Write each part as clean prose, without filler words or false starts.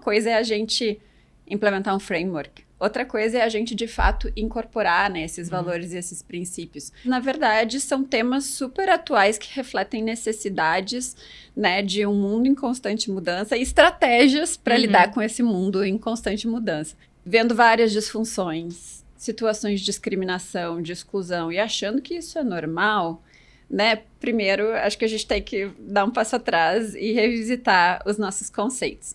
coisa é a gente implementar um framework. Outra coisa é a gente, de fato, incorporar, né, esses valores e esses princípios. Na verdade, são temas super atuais que refletem necessidades, né, de um mundo em constante mudança e estratégias para lidar com esse mundo em constante mudança. Vendo várias disfunções, situações de discriminação, de exclusão e achando que isso é normal, né, primeiro, acho que a gente tem que dar um passo atrás e revisitar os nossos conceitos.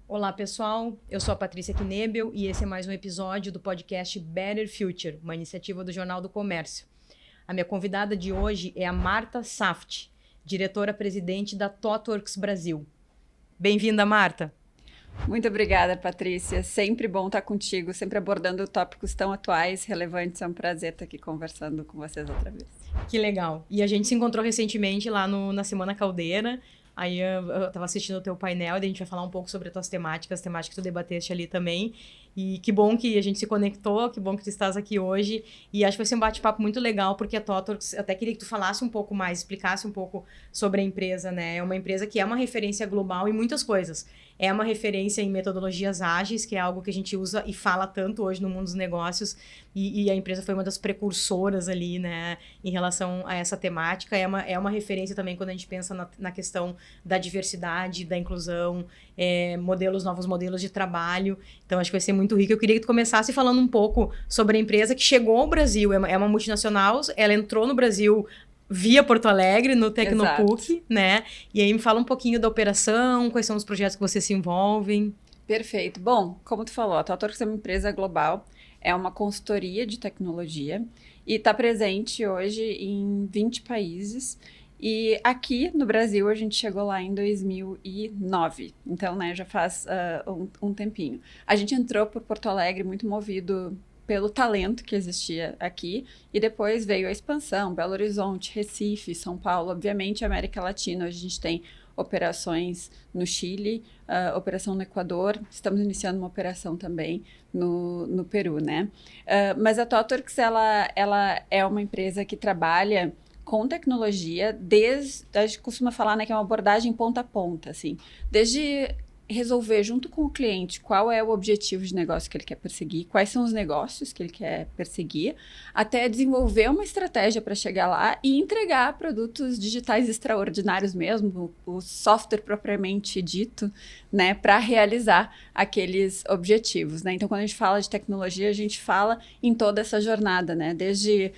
Olá, pessoal. Eu sou a Patrícia Knebel e esse é mais um episódio do podcast Better Future, uma iniciativa do Jornal do Comércio. A minha convidada de hoje é a Marta Saft, diretora-presidente da ThoughtWorks Brasil. Bem-vinda, Marta. Muito obrigada, Patrícia. Sempre bom estar contigo, sempre abordando tópicos tão atuais, relevantes. É um prazer estar aqui conversando com vocês outra vez. Que legal. E a gente se encontrou recentemente lá na Semana Caldeira. Aí eu estava assistindo o teu painel e a gente vai falar um pouco sobre as tuas temáticas, que tu debateste ali também. E que bom que a gente se conectou, que bom que tu estás aqui hoje. E acho que vai ser um bate-papo muito legal, porque a ThoughtWorks, eu até queria que tu falasse um pouco mais, explicasse um pouco sobre a empresa, né? É uma empresa que é uma referência global em muitas coisas. É uma referência em metodologias ágeis, que é algo que a gente usa e fala tanto hoje no mundo dos negócios. E a empresa foi uma das precursoras ali, né, em relação a essa temática. É uma referência também quando a gente pensa na questão da diversidade, da inclusão, novos modelos de trabalho. Então, acho que vai ser muito rico. Eu queria que tu começasse falando um pouco sobre a empresa que chegou ao Brasil. É uma multinacional, ela entrou no Brasil via Porto Alegre, no Tecnopuc, né? E aí me fala um pouquinho da operação, quais são os projetos que vocês se envolvem. Perfeito. Bom, como tu falou, a ThoughtWorks é uma empresa global, é uma consultoria de tecnologia e está presente hoje em 20 países. E aqui no Brasil a gente chegou lá em 2009, então, né, já faz um tempinho. A gente entrou por Porto Alegre muito movido pelo talento que existia aqui, e depois veio a expansão, Belo Horizonte, Recife, São Paulo, obviamente América Latina. Hoje a gente tem operações no Chile, operação no Equador, estamos iniciando uma operação também no Peru, né? Mas a ThoughtWorks, ela é uma empresa que trabalha com tecnologia a gente costuma falar, né, que é uma abordagem ponta a ponta, assim, desde resolver junto com o cliente qual é o objetivo de negócio que ele quer perseguir, quais são os negócios que ele quer perseguir, até desenvolver uma estratégia para chegar lá e entregar produtos digitais extraordinários mesmo, o software propriamente dito, né, para realizar aqueles objetivos, né? Então, quando a gente fala de tecnologia, a gente fala em toda essa jornada, né, desde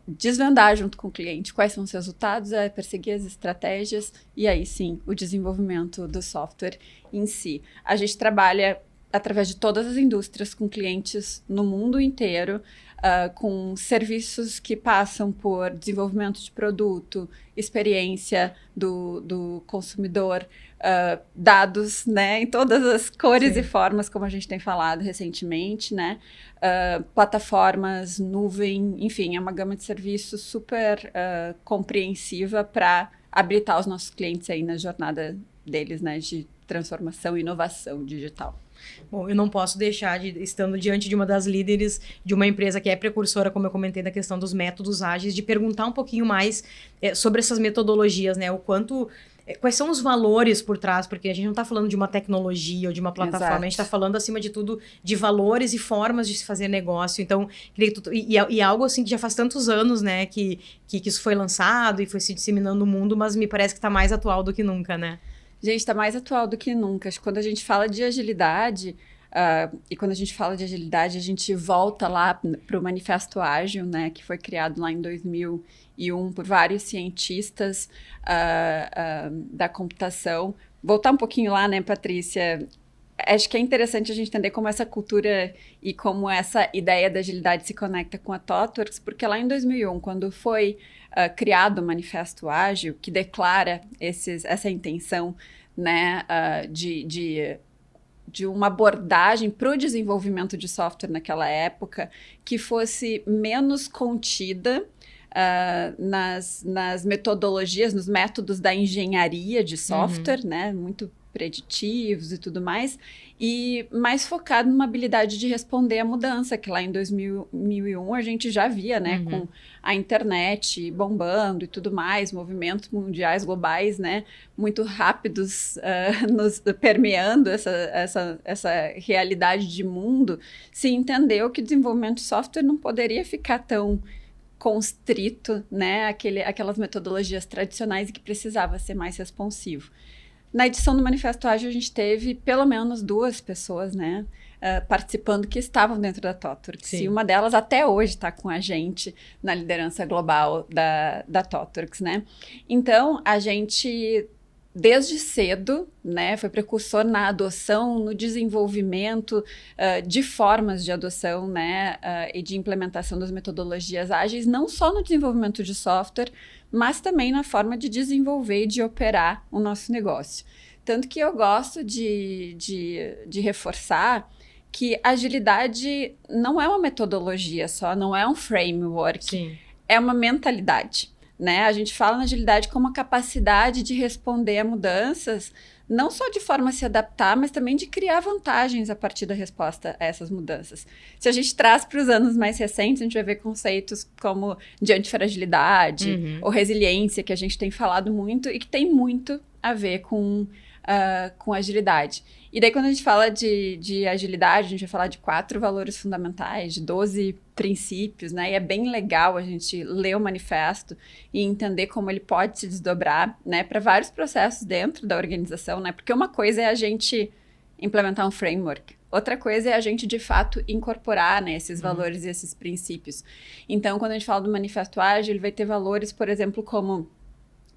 desvendar junto com o cliente quais são os resultados, perseguir as estratégias e aí sim o desenvolvimento do software em si. A gente trabalha através de todas as indústrias com clientes no mundo inteiro, com serviços que passam por desenvolvimento de produto, experiência do consumidor, dados, né, em todas as cores Sim. e formas, como a gente tem falado recentemente, né, plataformas, nuvem, enfim, é uma gama de serviços super compreensiva para habilitar os nossos clientes aí na jornada deles, né, de transformação e inovação digital. Bom, eu não posso deixar estando diante de uma das líderes de uma empresa que é precursora, como eu comentei, da questão dos métodos ágeis, de perguntar um pouquinho mais sobre essas metodologias, né? O quanto... Quais são os valores por trás? Porque a gente não está falando de uma tecnologia ou de uma plataforma, Exato. A gente está falando, acima de tudo, de valores e formas de se fazer negócio. Então, e algo assim que já faz tantos anos, né, que isso foi lançado e foi se disseminando no mundo, mas me parece que está mais atual do que nunca, né? Gente, está mais atual do que nunca. Acho que quando a gente fala de agilidade, e quando a gente fala de agilidade, a gente volta lá para o Manifesto Ágil, né, que foi criado lá em 2001 por vários cientistas da computação. Voltar um pouquinho lá, né, Patrícia? Acho que é interessante a gente entender como essa cultura e como essa ideia da agilidade se conecta com a ThoughtWorks, porque lá em 2001, quando foi criado o Manifesto Ágil, que declara essa intenção, né, de uma abordagem para o desenvolvimento de software naquela época que fosse menos contida nas metodologias, nos métodos da engenharia de software, né, muito preditivos e tudo mais, e mais focado numa habilidade de responder à mudança, que lá em 2001 a gente já via, né, com a internet bombando e tudo mais, movimentos mundiais, globais, né, muito rápidos, nos permeando essa realidade de mundo, se entendeu que o desenvolvimento de software não poderia ficar tão constrito, né, aquelas metodologias tradicionais e que precisava ser mais responsivo. Na edição do Manifesto Ágil, a gente teve pelo menos 2 pessoas, né, participando que estavam dentro da ThoughtWorks. E uma delas até hoje está com a gente na liderança global da ThoughtWorks, né. Então, a gente, desde cedo, né, foi precursor na adoção, no desenvolvimento de formas de adoção, né, e de implementação das metodologias ágeis, não só no desenvolvimento de software, mas também na forma de desenvolver e de operar o nosso negócio. Tanto que eu gosto de reforçar que agilidade não é uma metodologia só, não é um framework, é uma mentalidade. Né? A gente fala na agilidade como a capacidade de responder a mudanças, não só de forma a se adaptar, mas também de criar vantagens a partir da resposta a essas mudanças. Se a gente traz para os anos mais recentes, a gente vai ver conceitos como de antifragilidade ou resiliência, que a gente tem falado muito e que tem muito a ver com agilidade. E daí, quando a gente fala de agilidade, a gente vai falar de 4 valores fundamentais, de 12 princípios, né? E é bem legal a gente ler o manifesto e entender como ele pode se desdobrar, né, para vários processos dentro da organização, né? Porque uma coisa é a gente implementar um framework, outra coisa é a gente, de fato, incorporar, né, esses valores e esses princípios. Então, quando a gente fala do Manifesto Ágil, ele vai ter valores, por exemplo, como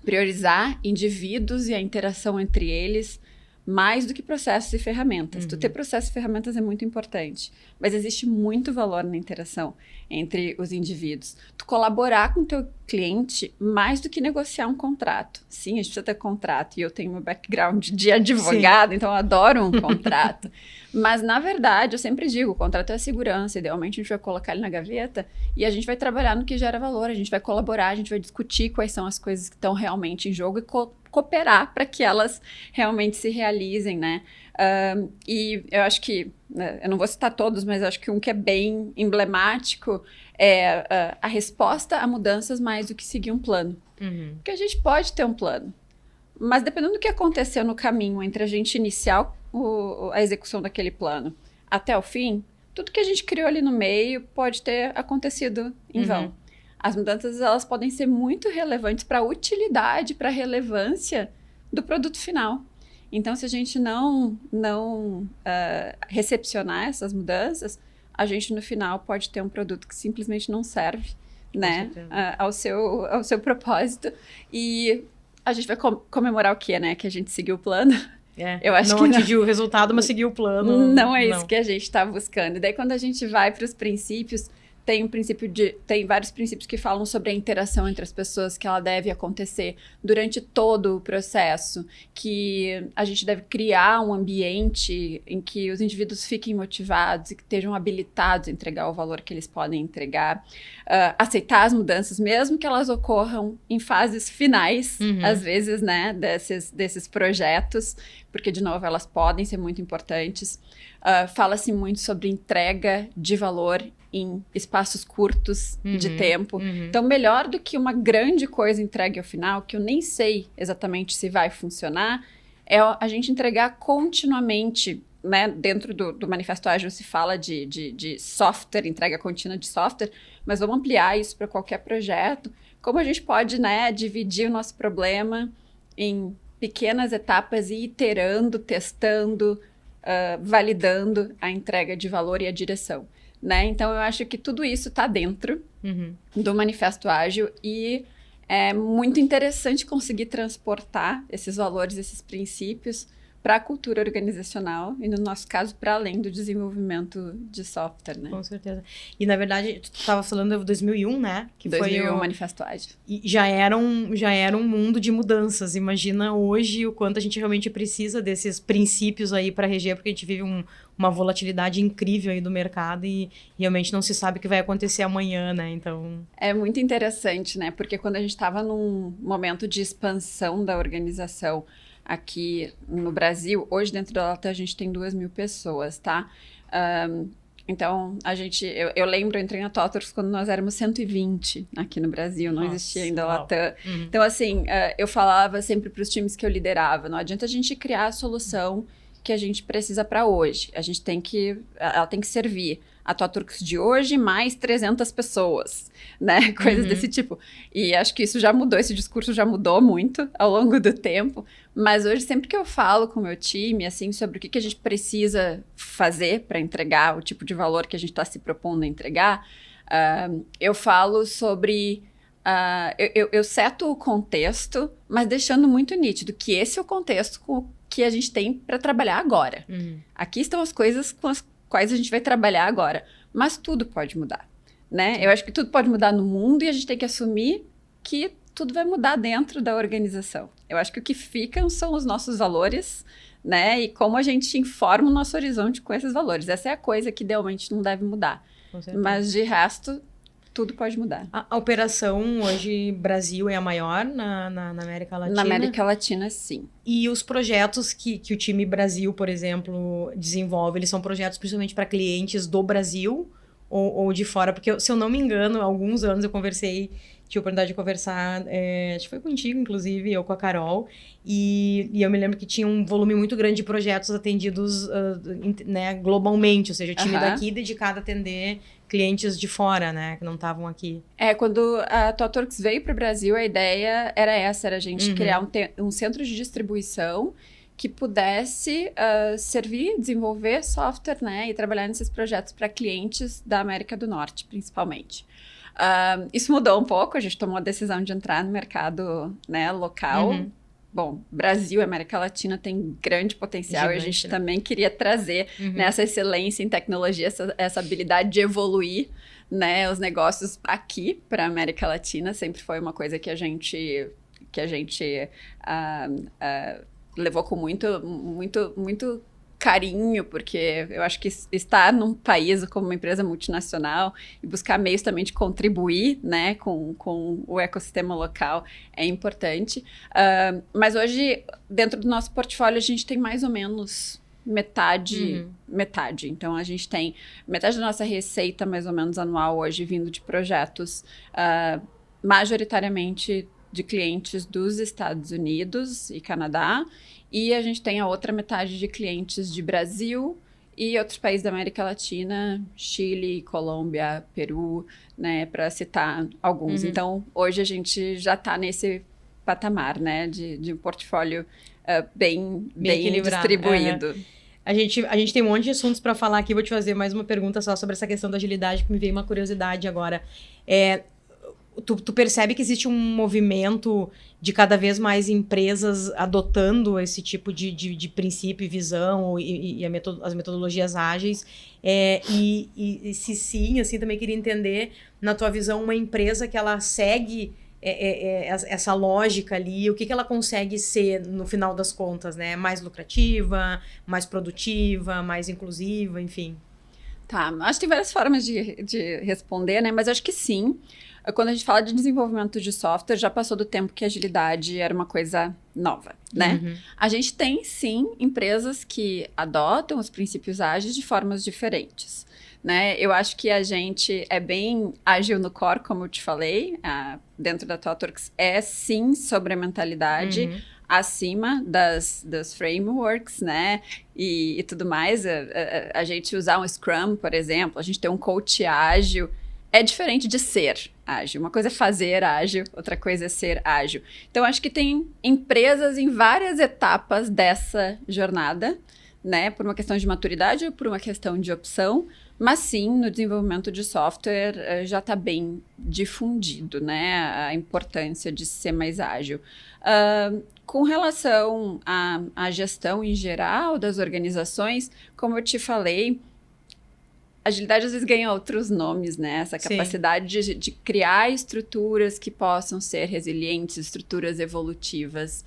priorizar indivíduos e a interação entre eles mais do que processos e ferramentas. Tu ter processos e ferramentas é muito importante, mas existe muito valor na interação entre os indivíduos. Tu colaborar com o teu cliente mais do que negociar um contrato. Sim, a gente precisa ter contrato, e eu tenho meu background de advogado, então eu adoro um contrato. Mas, na verdade, eu sempre digo, o contrato é a segurança, idealmente a gente vai colocar ele na gaveta e a gente vai trabalhar no que gera valor, a gente vai colaborar, a gente vai discutir quais são as coisas que estão realmente em jogo e cooperar para que elas realmente se realizem, né? E eu acho que, eu não vou citar todos, mas eu acho que um que é bem emblemático é a resposta a mudanças mais do que seguir um plano. Porque a gente pode ter um plano, mas dependendo do que aconteceu no caminho entre a gente iniciar a execução daquele plano até o fim, tudo que a gente criou ali no meio pode ter acontecido em vão. As mudanças, elas podem ser muito relevantes para a utilidade, para a relevância do produto final. Então, se a gente não recepcionar essas mudanças, a gente no final pode ter um produto que simplesmente não serve, né, ao seu propósito. E a gente vai comemorar o quê, né? Que a gente seguiu o plano. Eu acho não atingiu o resultado, mas seguiu o plano. Não é isso que a gente está buscando. E daí, quando a gente vai para os princípios, tem vários princípios que falam sobre a interação entre as pessoas, que ela deve acontecer durante todo o processo, que a gente deve criar um ambiente em que os indivíduos fiquem motivados e que estejam habilitados a entregar o valor que eles podem entregar, aceitar as mudanças, mesmo que elas ocorram em fases finais, às vezes, né, desses projetos, porque, de novo, elas podem ser muito importantes. Fala-se muito sobre entrega de valor em espaços curtos de tempo. Então, melhor do que uma grande coisa entregue ao final, que eu nem sei exatamente se vai funcionar, é a gente entregar continuamente, né? Dentro do Manifesto Ágil se fala de software, entrega contínua de software, mas vamos ampliar isso para qualquer projeto. Como a gente pode, né, dividir o nosso problema em pequenas etapas e iterando, testando, validando a entrega de valor e a direção. Né? Então, eu acho que tudo isso está dentro do Manifesto Ágil e é muito interessante conseguir transportar esses valores, esses princípios para a cultura organizacional e, no nosso caso, para além do desenvolvimento de software, né? Com certeza. E, na verdade, tu estava falando de 2001, né? Que 2001 foi o Manifesto Ágil. E já era um mundo de mudanças. Imagina hoje o quanto a gente realmente precisa desses princípios aí para reger, porque a gente vive uma volatilidade incrível aí do mercado e realmente não se sabe o que vai acontecer amanhã, né? Então... É muito interessante, né? Porque quando a gente estava num momento de expansão da organização, aqui no Brasil, hoje dentro da Latam a gente tem 2.000 pessoas, tá? Então, eu lembro, eu entrei na TOTWORKS quando nós éramos 120 aqui no Brasil, não existia ainda a Latam. Então, assim, eu falava sempre para os times que eu liderava, não adianta a gente criar a solução que a gente precisa para hoje. Ela tem que servir a TOTWORKS de hoje mais 300 pessoas, né? Coisas desse tipo. E acho que isso já mudou, esse discurso já mudou muito ao longo do tempo. Mas hoje, sempre que eu falo com o meu time, assim, sobre o que a gente precisa fazer para entregar o tipo de valor que a gente está se propondo a entregar, eu falo sobre... eu seto o contexto, mas deixando muito nítido que esse é o contexto que a gente tem para trabalhar agora. Aqui estão as coisas com as quais a gente vai trabalhar agora. Mas tudo pode mudar, né? Eu acho que tudo pode mudar no mundo e a gente tem que assumir que tudo vai mudar dentro da organização. Eu acho que o que ficam são os nossos valores, né? E como a gente informa o nosso horizonte com esses valores. Essa é a coisa que idealmente não deve mudar. Mas de resto, tudo pode mudar. A operação hoje, Brasil, é a maior na América Latina? Na América Latina, sim. E os projetos que o time Brasil, por exemplo, desenvolve, eles são projetos principalmente para clientes do Brasil ou de fora? Porque, se eu não me engano, há alguns anos eu tive a oportunidade de conversar, acho que foi contigo, inclusive, eu com a Carol, e eu me lembro que tinha um volume muito grande de projetos atendidos né, globalmente, ou seja, o time daqui dedicado a atender clientes de fora, né, que não estavam aqui. Quando a TOTWORKS veio para o Brasil, a ideia era a gente criar um centro de distribuição que pudesse servir, desenvolver software, né, e trabalhar nesses projetos para clientes da América do Norte, principalmente. Isso mudou um pouco, a gente tomou a decisão de entrar no mercado, né, local. Bom, Brasil e América Latina tem grande potencial. Gigante, e a gente também queria trazer essa excelência em tecnologia, essa habilidade de evoluir, né, os negócios aqui para a América Latina. Sempre foi uma coisa que a gente levou com muito carinho, porque eu acho que estar num país como uma empresa multinacional e buscar meios também de contribuir, né, com o ecossistema local é importante. Mas hoje, dentro do nosso portfólio, a gente tem mais ou menos metade. Então, a gente tem metade da nossa receita, mais ou menos, anual hoje, vindo de projetos majoritariamente de clientes dos Estados Unidos e Canadá, e a gente tem a outra metade de clientes de Brasil e outros países da América Latina, Chile, Colômbia, Peru, né, para citar alguns. Então, hoje a gente já está nesse patamar, né, de um portfólio bem distribuído. A gente tem um monte de assuntos para falar aqui, vou te fazer mais uma pergunta só sobre essa questão da agilidade, que me veio uma curiosidade agora. Tu percebe que existe um movimento de cada vez mais empresas adotando esse tipo de princípio e visão e as metodologias ágeis? E se sim, assim, também queria entender, na tua visão, uma empresa que ela segue essa lógica ali, o que ela consegue ser, no final das contas, né? Mais lucrativa, mais produtiva, mais inclusiva, enfim. Tá, acho que tem várias formas de responder, né? Mas acho que sim. Quando a gente fala de desenvolvimento de software, já passou do tempo que a agilidade era uma coisa nova, né? A gente tem, sim, empresas que adotam os princípios ágeis de formas diferentes, né? Eu acho que a gente é bem ágil no core, como eu te falei, dentro da TOTWORKS, sim sobre a mentalidade acima das frameworks, né? E tudo mais. A gente usar um Scrum, por exemplo, a gente ter um coach ágil, é diferente de ser ágil. Uma coisa é fazer ágil, outra coisa é ser ágil. Então, acho que tem empresas em várias etapas dessa jornada, né? Por uma questão de maturidade ou por uma questão de opção. Mas sim, no desenvolvimento de software já está bem difundido, né? A importância de ser mais ágil. Com relação à gestão em geral das organizações, como eu te falei, agilidade às vezes ganha outros nomes, né? Essa capacidade de criar estruturas que possam ser resilientes, estruturas evolutivas,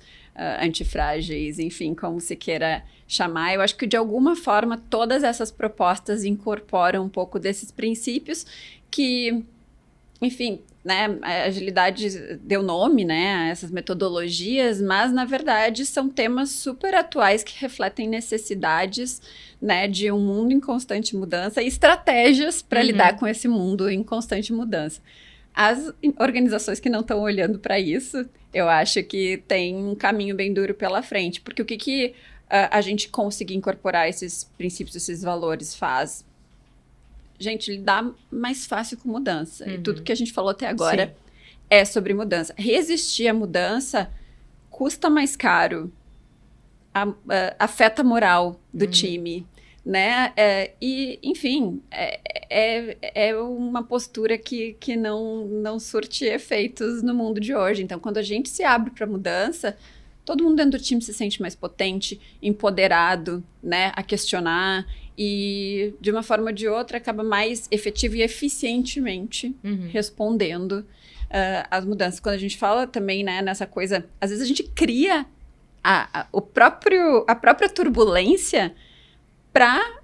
antifrágeis, enfim, como se queira chamar. Eu acho que, de alguma forma, todas essas propostas incorporam um pouco desses princípios que enfim, né, a agilidade deu nome, né, a essas metodologias, mas na verdade são temas super atuais que refletem necessidades, né, de um mundo em constante mudança e estratégias para lidar com esse mundo em constante mudança. As organizações que não estão olhando para isso, eu acho que tem um caminho bem duro pela frente, porque o que a gente conseguir incorporar esses princípios, esses valores faz? Gente, lidar mais fácil com mudança. E tudo que a gente falou até agora é sobre mudança. Resistir à mudança custa mais caro, afeta a moral do time, né? E, enfim, é uma postura que não surte efeitos no mundo de hoje. Então, quando a gente se abre para mudança, todo mundo dentro do time se sente mais potente, empoderado, né, a questionar e, de uma forma ou de outra, acaba mais efetivo e eficientemente respondendo às mudanças. Quando a gente fala também, né, nessa coisa, às vezes a gente cria a própria turbulência para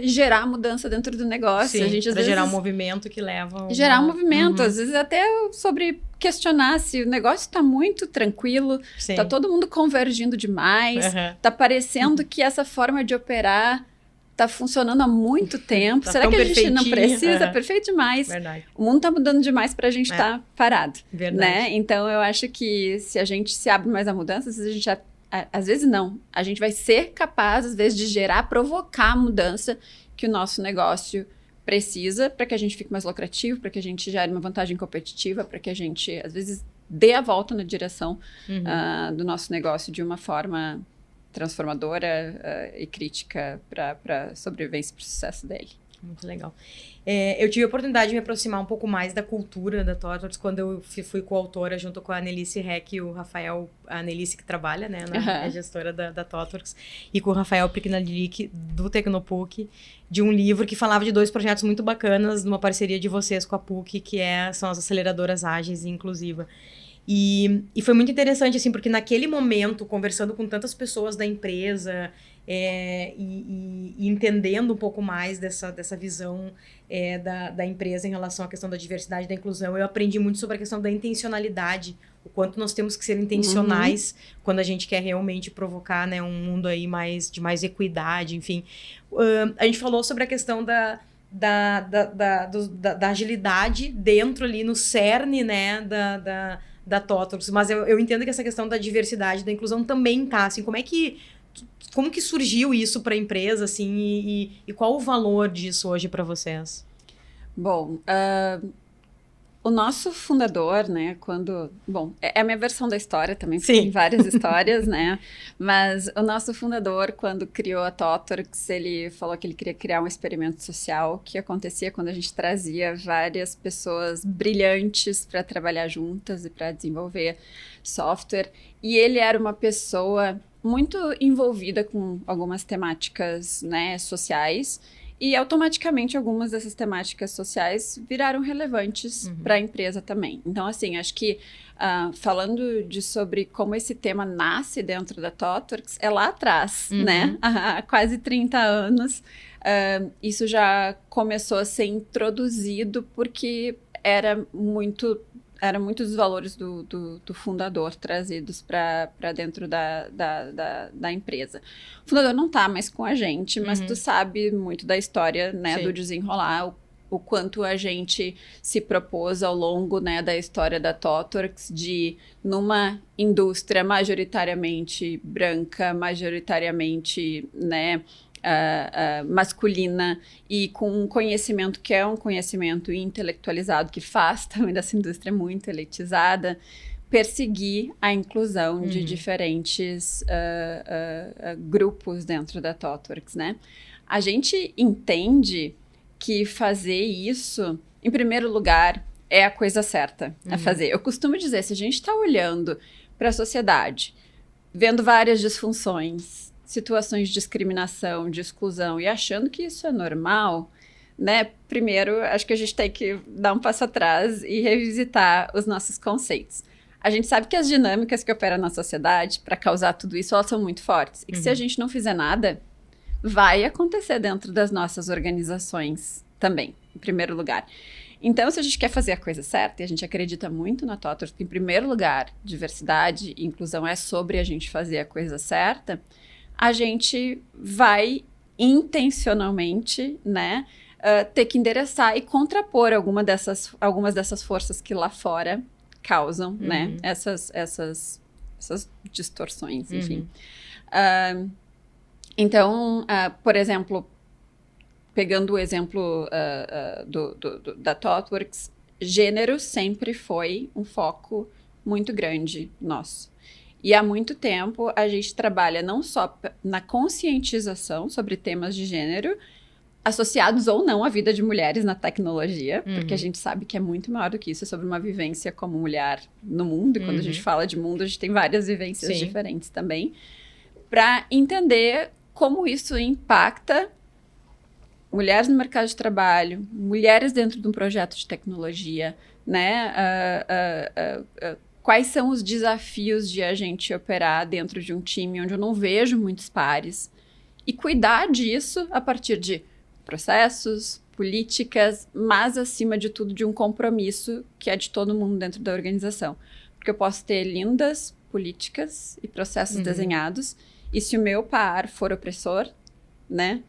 gerar mudança dentro do negócio. Sim, a gente, às pra vezes, gerar um movimento que leva... Gerar um movimento, às vezes até sobre questionar se o negócio está muito tranquilo, está todo mundo convergindo demais, está parecendo que essa forma de operar está funcionando há muito tempo. Tá Será que a gente não precisa? Perfeito demais. Verdade. O mundo está mudando demais para a gente estar parado. Verdade. Né? Então, eu acho que se a gente se abre mais a mudança, às vezes a gente já... Às vezes não. A gente vai ser capaz, às vezes, de provocar a mudança que o nosso negócio precisa para que a gente fique mais lucrativo, para que a gente gere uma vantagem competitiva, para que a gente, às vezes, dê a volta na direção do nosso negócio de uma forma transformadora e crítica para a sobrevivência e para o sucesso dele. Muito legal. Eu tive a oportunidade de me aproximar um pouco mais da cultura da TOTWORKS quando eu fui coautora junto com a Annelise Heck e o Rafael, a Annelise que trabalha, né, é gestora da TOTWORKS, e com o Rafael Pricknalic do Tecnopuc, de um livro que falava de 2 projetos muito bacanas, numa parceria de vocês com a PUC, que são as aceleradoras ágeis e inclusiva. E foi muito interessante, assim, porque naquele momento, conversando com tantas pessoas da empresa e entendendo um pouco mais dessa visão da empresa em relação à questão da diversidade e da inclusão, eu aprendi muito sobre a questão da intencionalidade, o quanto nós temos que ser intencionais quando a gente quer realmente provocar, né, um mundo aí de mais equidade, enfim. A gente falou sobre a questão da agilidade dentro ali no cerne, né, da TOTWORKS, mas eu entendo que essa questão da diversidade, da inclusão também tá, assim, como que surgiu isso para a empresa, assim, e qual o valor disso hoje para vocês? Bom, o nosso fundador, né, Bom, é a minha versão da história também, porque tem várias histórias, né? Mas o nosso fundador, quando criou a TOTWORKS, ele falou que ele queria criar um experimento social que acontecia quando a gente trazia várias pessoas brilhantes para trabalhar juntas e para desenvolver software. E ele era uma pessoa muito envolvida com algumas temáticas, né, sociais, e automaticamente algumas dessas temáticas sociais viraram relevantes para a empresa também. Então, assim, acho que falando sobre como esse tema nasce dentro da TOTWORKS, é lá atrás, né? Há quase 30 anos, isso já começou a ser introduzido porque eram muitos os valores do fundador trazidos para dentro da empresa. O fundador não está mais com a gente, mas tu sabe muito da história, né, do desenrolar, o quanto a gente se propôs ao longo, né, da história da TOTWORKS de, numa indústria majoritariamente branca, majoritariamente, né, masculina e com um conhecimento que é um conhecimento intelectualizado, que faz também dessa indústria muito elitizada, perseguir a inclusão de diferentes grupos dentro da TOTWORKS, né? A gente entende que fazer isso, em primeiro lugar, é a coisa certa a fazer. Eu costumo dizer, se a gente está olhando para a sociedade, vendo várias disfunções, situações de discriminação, de exclusão, e achando que isso é normal, né? Primeiro, acho que a gente tem que dar um passo atrás e revisitar os nossos conceitos. A gente sabe que as dinâmicas que operam na sociedade para causar tudo isso, elas são muito fortes. E que se a gente não fizer nada, vai acontecer dentro das nossas organizações também, em primeiro lugar. Então, se a gente quer fazer a coisa certa, e a gente acredita muito na TOTWORKS, que em primeiro lugar, diversidade e inclusão é sobre a gente fazer a coisa certa, a gente vai intencionalmente, né, ter que endereçar e contrapor algumas dessas forças que lá fora causam, né, essas distorções, enfim. Então, por exemplo, pegando o exemplo da TOTWORKS, gênero sempre foi um foco muito grande nosso. E há muito tempo a gente trabalha não só na conscientização sobre temas de gênero, associados ou não à vida de mulheres na tecnologia, porque a gente sabe que é muito maior do que isso, é sobre uma vivência como mulher no mundo. E quando a gente fala de mundo, a gente tem várias vivências diferentes também, para entender como isso impacta mulheres no mercado de trabalho, mulheres dentro de um projeto de tecnologia, né? Quais são os desafios de a gente operar dentro de um time onde eu não vejo muitos pares, e cuidar disso a partir de processos, políticas, mas acima de tudo de um compromisso que é de todo mundo dentro da organização. Porque eu posso ter lindas políticas e processos desenhados, e se o meu par for opressor, né,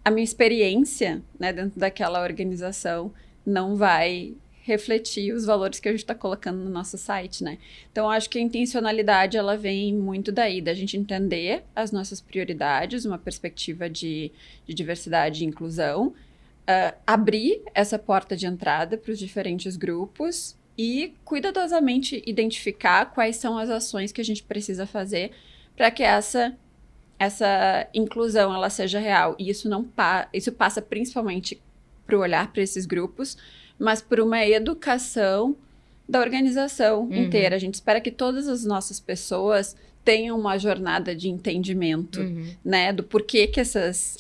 a minha experiência, né, dentro daquela organização não vai refletir os valores que a gente está colocando no nosso site, né? Então, acho que a intencionalidade, ela vem muito daí, da gente entender as nossas prioridades, uma perspectiva de diversidade e inclusão, abrir essa porta de entrada para os diferentes grupos e cuidadosamente identificar quais são as ações que a gente precisa fazer para que essa inclusão ela seja real. E isso passa principalmente para o olhar para esses grupos, mas por uma educação da organização inteira. A gente espera que todas as nossas pessoas tenham uma jornada de entendimento, né, do porquê que essas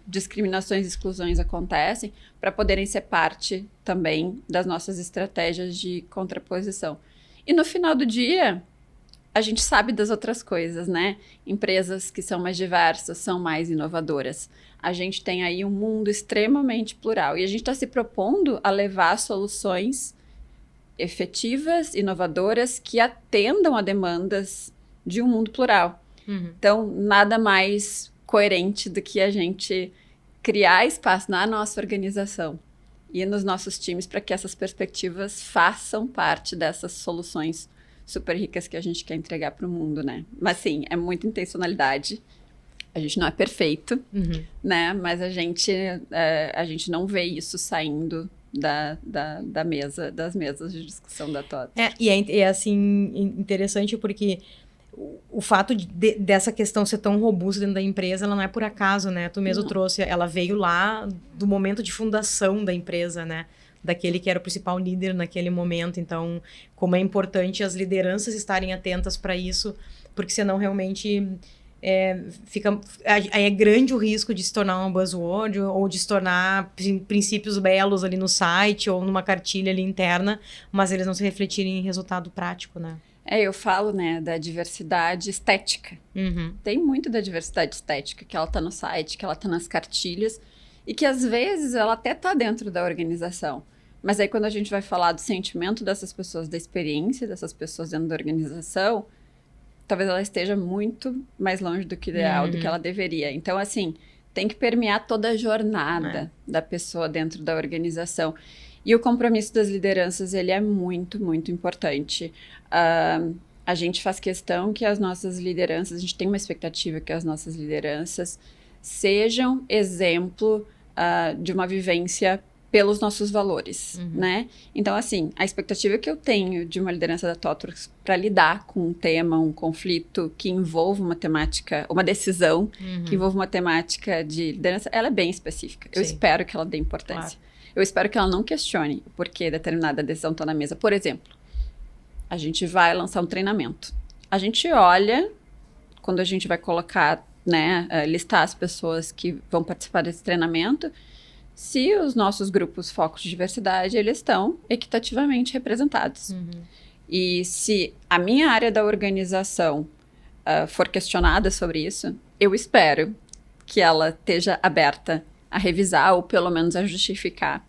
discriminações e exclusões acontecem, para poderem ser parte também das nossas estratégias de contraposição. E no final do dia, a gente sabe das outras coisas, né? Empresas que são mais diversas são mais inovadoras. A gente tem aí um mundo extremamente plural e a gente está se propondo a levar soluções efetivas, inovadoras, que atendam a demandas de um mundo plural. Então, nada mais coerente do que a gente criar espaço na nossa organização e nos nossos times para que essas perspectivas façam parte dessas soluções super ricas que a gente quer entregar para o mundo, né? Mas sim, é muita intencionalidade. A gente não é perfeito, né? Mas a gente não vê isso saindo das mesas de discussão da TOTWORKS. É assim, interessante porque o fato dessa questão ser tão robusta dentro da empresa, ela não é por acaso, né? Tu mesmo trouxe, ela veio lá do momento de fundação da empresa, né? Daquele que era o principal líder naquele momento. Então, como é importante as lideranças estarem atentas para isso, porque senão realmente é grande o risco de se tornar um buzzword ou de se tornar princípios belos ali no site ou numa cartilha ali interna, mas eles não se refletirem em resultado prático, né? Eu falo, né, da diversidade estética. Tem muito da diversidade estética, que ela tá no site, que ela tá nas cartilhas, e que às vezes ela até tá dentro da organização. Mas aí quando a gente vai falar do sentimento dessas pessoas, da experiência dessas pessoas dentro da organização, talvez ela esteja muito mais longe do que ideal, do que ela deveria. Então, assim, tem que permear toda a jornada da pessoa dentro da organização. E o compromisso das lideranças, ele é muito, muito importante. A gente faz questão que as nossas lideranças, a gente tem uma expectativa que as nossas lideranças sejam exemplo de uma vivência pelos nossos valores, né? Então, assim, a expectativa que eu tenho de uma liderança da TOTWORKS para lidar com um tema, um conflito que envolva uma temática, uma decisão que envolva uma temática de liderança, ela é bem específica. Eu espero que ela dê importância. Claro. Eu espero que ela não questione o porquê determinada decisão está na mesa. Por exemplo, a gente vai lançar um treinamento. A gente olha, quando a gente vai colocar, né, listar as pessoas que vão participar desse treinamento, se os nossos grupos focos de diversidade, eles estão equitativamente representados. E se a minha área da organização for questionada sobre isso, eu espero que ela esteja aberta a revisar ou pelo menos a justificar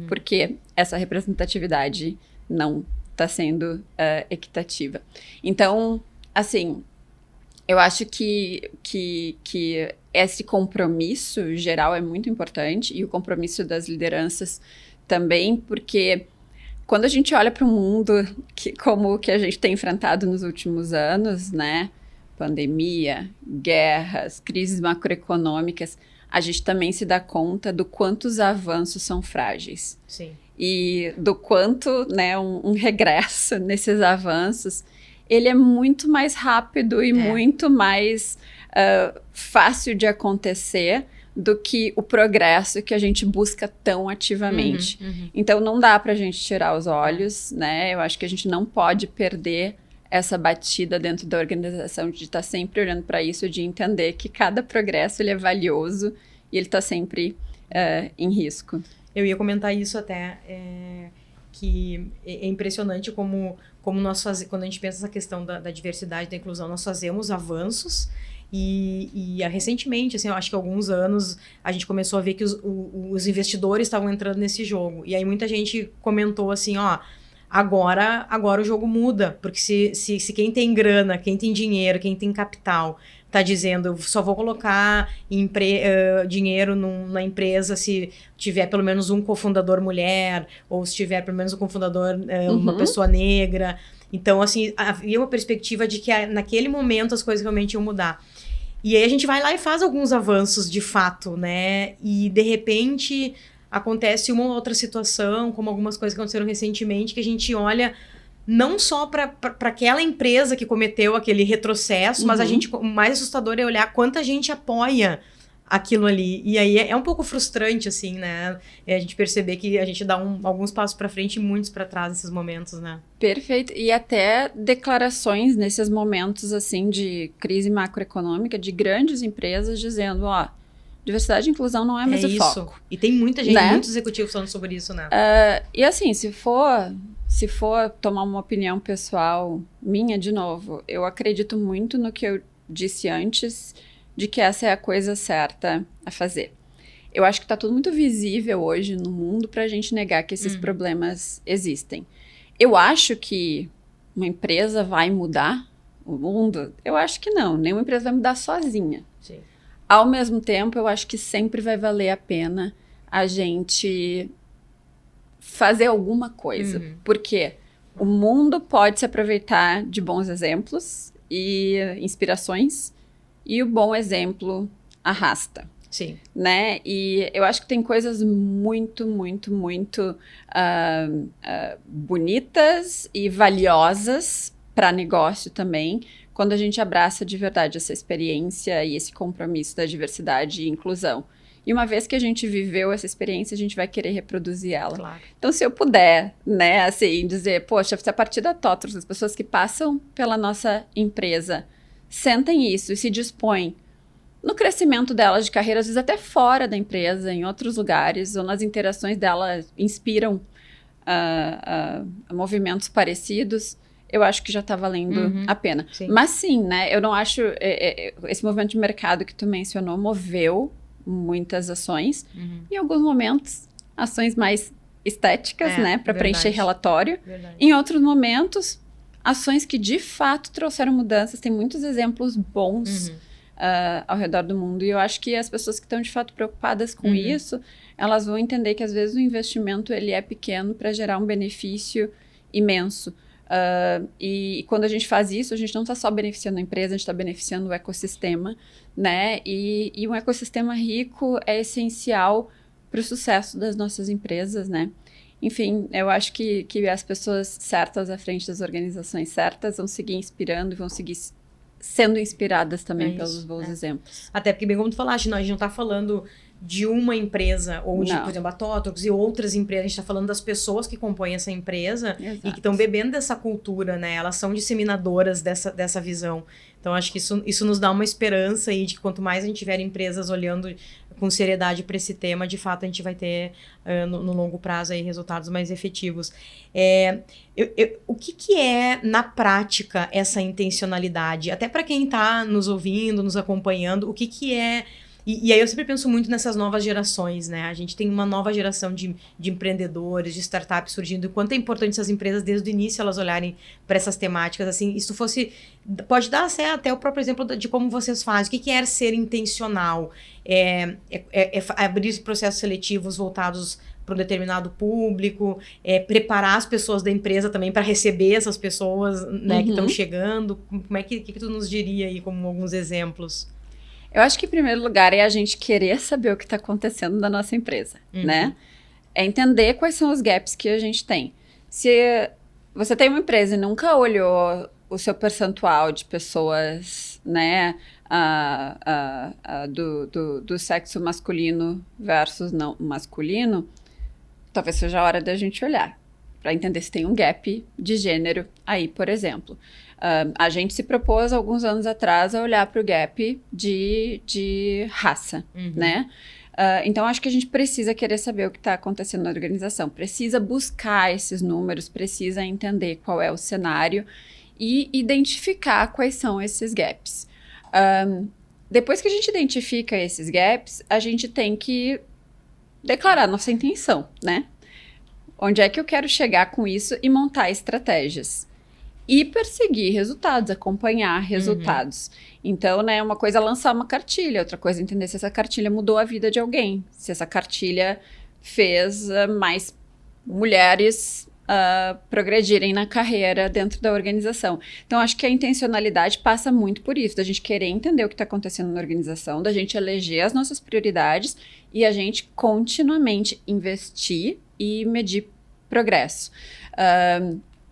porque essa representatividade não está sendo equitativa. Então, assim, eu acho que esse compromisso geral é muito importante, e o compromisso das lideranças também, porque quando a gente olha para o mundo como o que a gente tem enfrentado nos últimos anos, né? Pandemia, guerras, crises macroeconômicas, a gente também se dá conta do quanto os avanços são frágeis. Sim. E do quanto, né, um regresso nesses avanços, ele é muito mais rápido e muito mais fácil de acontecer do que o progresso que a gente busca tão ativamente. Então, não dá para a gente tirar os olhos, né? Eu acho que a gente não pode perder essa batida dentro da organização de estar sempre olhando para isso, de entender que cada progresso ele é valioso e ele está sempre em risco. Eu ia comentar isso até, que é impressionante como nós fazemos, quando a gente pensa essa questão da diversidade, da inclusão, nós fazemos avanços. E recentemente, assim, eu acho que há alguns anos, a gente começou a ver que os investidores estavam entrando nesse jogo. E aí muita gente comentou assim, ó, agora o jogo muda, porque se quem tem grana, quem tem dinheiro, quem tem capital, tá dizendo, eu só vou colocar dinheiro na empresa se tiver pelo menos um cofundador mulher, ou se tiver pelo menos um cofundador uma pessoa negra. Então, assim, havia uma perspectiva de que naquele momento as coisas realmente iam mudar. E aí a gente vai lá e faz alguns avanços de fato, né? E de repente acontece uma ou outra situação, como algumas coisas que aconteceram recentemente, que a gente olha não só para aquela empresa que cometeu aquele retrocesso, mas o mais assustador é olhar quanta gente apoia aquilo ali. E aí é um pouco frustrante, assim, né? A gente perceber que a gente dá alguns passos para frente e muitos para trás nesses momentos, né? Perfeito. E até declarações nesses momentos, assim, de crise macroeconômica, de grandes empresas dizendo, ó, diversidade e inclusão não é mais o foco. E tem muita gente, né? Muitos executivos falando sobre isso, né? E assim, se for tomar uma opinião pessoal minha, de novo, eu acredito muito no que eu disse antes, de que essa é a coisa certa a fazer. Eu acho que está tudo muito visível hoje no mundo para a gente negar que esses problemas existem. Eu acho que uma empresa vai mudar o mundo? Eu acho que não. Nenhuma empresa vai mudar sozinha. Sim. Ao mesmo tempo, eu acho que sempre vai valer a pena a gente fazer alguma coisa. Porque o mundo pode se aproveitar de bons exemplos e inspirações, e o bom exemplo arrasta. Sim. Né? E eu acho que tem coisas muito, muito, muito bonitas e valiosas para negócio também, quando a gente abraça de verdade essa experiência e esse compromisso da diversidade e inclusão. E uma vez que a gente viveu essa experiência, a gente vai querer reproduzir ela. Claro. Então, se eu puder, né, assim, dizer, poxa, se a partir da TOTVS, as pessoas que passam pela nossa empresa sentem isso e se dispõem no crescimento delas de carreira, às vezes até fora da empresa, em outros lugares, ou nas interações delas inspiram movimentos parecidos, eu acho que já está valendo a pena. Sim. Mas sim, né, eu não acho... esse movimento de mercado que tu mencionou moveu muitas ações. Em alguns momentos, ações mais estéticas, né, para preencher relatório. Verdade. Em outros momentos, ações que de fato trouxeram mudanças. Tem muitos exemplos bons ao redor do mundo. E eu acho que as pessoas que estão de fato preocupadas com isso, elas vão entender que às vezes o investimento ele é pequeno para gerar um benefício imenso. E quando a gente faz isso, a gente não está só beneficiando a empresa, a gente está beneficiando o ecossistema, né? E um ecossistema rico é essencial para o sucesso das nossas empresas, né? Enfim, eu acho que as pessoas certas à frente das organizações certas vão seguir inspirando e vão seguir sendo inspiradas também pelos bons exemplos. Até porque, bem como tu falaste, a gente não está falando de uma empresa, ou de, por exemplo, a TOTVS e outras empresas, a gente está falando das pessoas que compõem essa empresa. Exato. E que estão bebendo dessa cultura, né? Elas são disseminadoras dessa visão. Então, acho que isso nos dá uma esperança aí de que quanto mais a gente tiver empresas olhando com seriedade para esse tema, de fato a gente vai ter no longo prazo aí resultados mais efetivos. O que é, na prática, essa intencionalidade? Até para quem está nos ouvindo, nos acompanhando, o que é E aí eu sempre penso muito nessas novas gerações, né? A gente tem uma nova geração de empreendedores, de startups surgindo. O quanto é importante essas empresas, desde o início, elas olharem para essas temáticas. Assim, isso fosse... Pode dar até o próprio exemplo de como vocês fazem. O que é ser intencional? Abrir processos seletivos voltados para um determinado público, preparar as pessoas da empresa também para receber essas pessoas, né, que estão chegando. Como é que tu nos diria aí, como alguns exemplos? Eu acho que, em primeiro lugar, é a gente querer saber o que está acontecendo na nossa empresa, né? É entender quais são os gaps que a gente tem. Se você tem uma empresa e nunca olhou o seu percentual de pessoas, né, do sexo masculino versus não masculino, talvez seja a hora da gente olhar para entender se tem um gap de gênero aí, por exemplo. A gente se propôs, alguns anos atrás, a olhar para o gap de raça, né? Então, acho que a gente precisa querer saber o que está acontecendo na organização, precisa buscar esses números, precisa entender qual é o cenário e identificar quais são esses gaps. Depois que a gente identifica esses gaps, a gente tem que declarar nossa intenção, né? Onde é que eu quero chegar com isso e montar estratégias. E perseguir resultados, acompanhar resultados. Então, né, uma coisa é lançar uma cartilha, outra coisa é entender se essa cartilha mudou a vida de alguém, se essa cartilha fez mais mulheres progredirem na carreira dentro da organização. Então, acho que a intencionalidade passa muito por isso, da gente querer entender o que está acontecendo na organização, da gente eleger as nossas prioridades e a gente continuamente investir e medir progresso.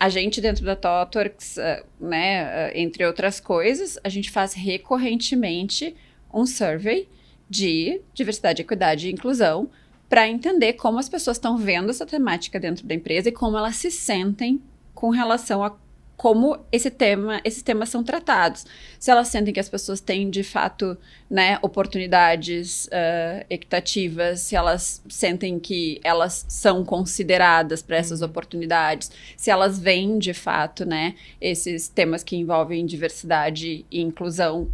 A gente, dentro da ThoughtWorks, né, entre outras coisas, a gente faz recorrentemente um survey de diversidade, equidade e inclusão para entender como as pessoas estão vendo essa temática dentro da empresa e como elas se sentem com relação a como esses temas são tratados. Se elas sentem que as pessoas têm, de fato, né, oportunidades equitativas, se elas sentem que elas são consideradas para essas oportunidades, se elas veem, de fato, né, esses temas que envolvem diversidade e inclusão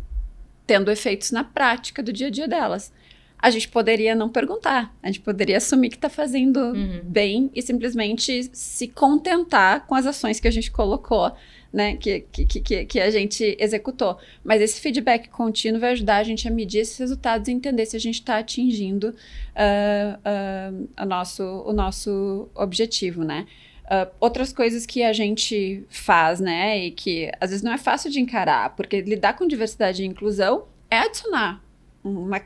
tendo efeitos na prática do dia a dia delas. A gente poderia não perguntar, a gente poderia assumir que está fazendo bem e simplesmente se contentar com as ações que a gente colocou, né, que a gente executou. Mas esse feedback contínuo vai ajudar a gente a medir esses resultados e entender se a gente está atingindo o nosso objetivo, né? Outras coisas que a gente faz, né, e que às vezes não é fácil de encarar, porque lidar com diversidade e inclusão é adicionar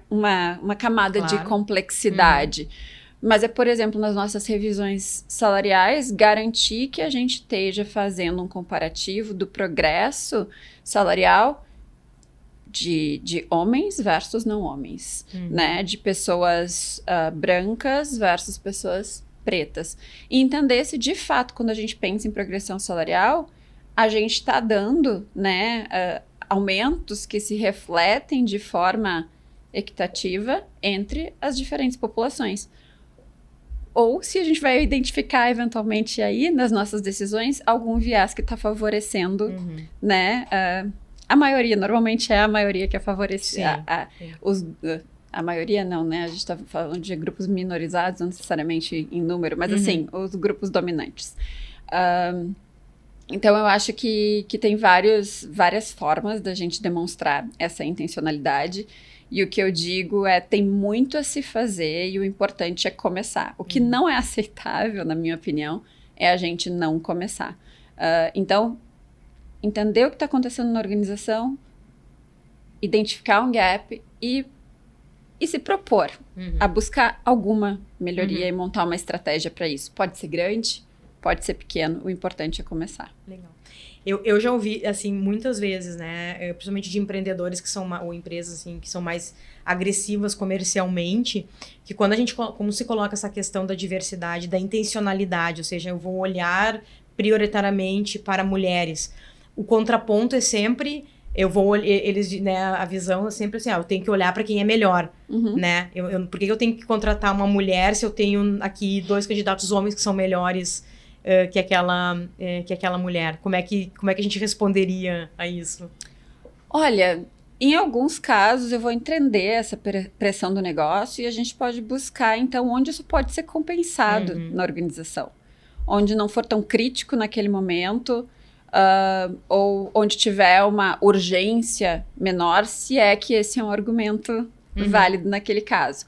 uma camada de complexidade. Mas é, por exemplo, nas nossas revisões salariais, garantir que a gente esteja fazendo um comparativo do progresso salarial de homens versus não homens, né? De pessoas brancas versus pessoas pretas. E entender se, de fato, quando a gente pensa em progressão salarial, a gente está dando, né, aumentos que se refletem de forma equitativa entre as diferentes populações. Ou se a gente vai identificar eventualmente aí nas nossas decisões algum viés que está favorecendo, né? A maioria, normalmente é a maioria que é favorecida. A maioria não, né? A gente está falando de grupos minorizados, não necessariamente em número, mas assim, os grupos dominantes. Então, eu acho que tem várias formas da gente demonstrar essa intencionalidade. E o que eu digo tem muito a se fazer e o importante é começar. O que não é aceitável, na minha opinião, é a gente não começar. Então, entender o que está acontecendo na organização, identificar um gap e se propor a buscar alguma melhoria e montar uma estratégia para isso. Pode ser grande, pode ser pequeno, o importante é começar. Legal. Eu já ouvi, assim, muitas vezes, né, principalmente de empreendedores que são, ou empresas, assim, que são mais agressivas comercialmente, que quando a gente, como se coloca essa questão da diversidade, da intencionalidade, ou seja, eu vou olhar prioritariamente para mulheres. O contraponto é sempre, né, a visão é sempre assim, eu tenho que olhar para quem é melhor, né? Por que eu tenho que contratar uma mulher se eu tenho aqui 2 candidatos homens que são melhores que aquela mulher? Como é que a gente responderia a isso? Olha, Em alguns casos, eu vou entender essa pressão do negócio e a gente pode buscar, então, onde isso pode ser compensado na organização. Onde não for tão crítico naquele momento, ou onde tiver uma urgência menor, se é que esse é um argumento válido naquele caso.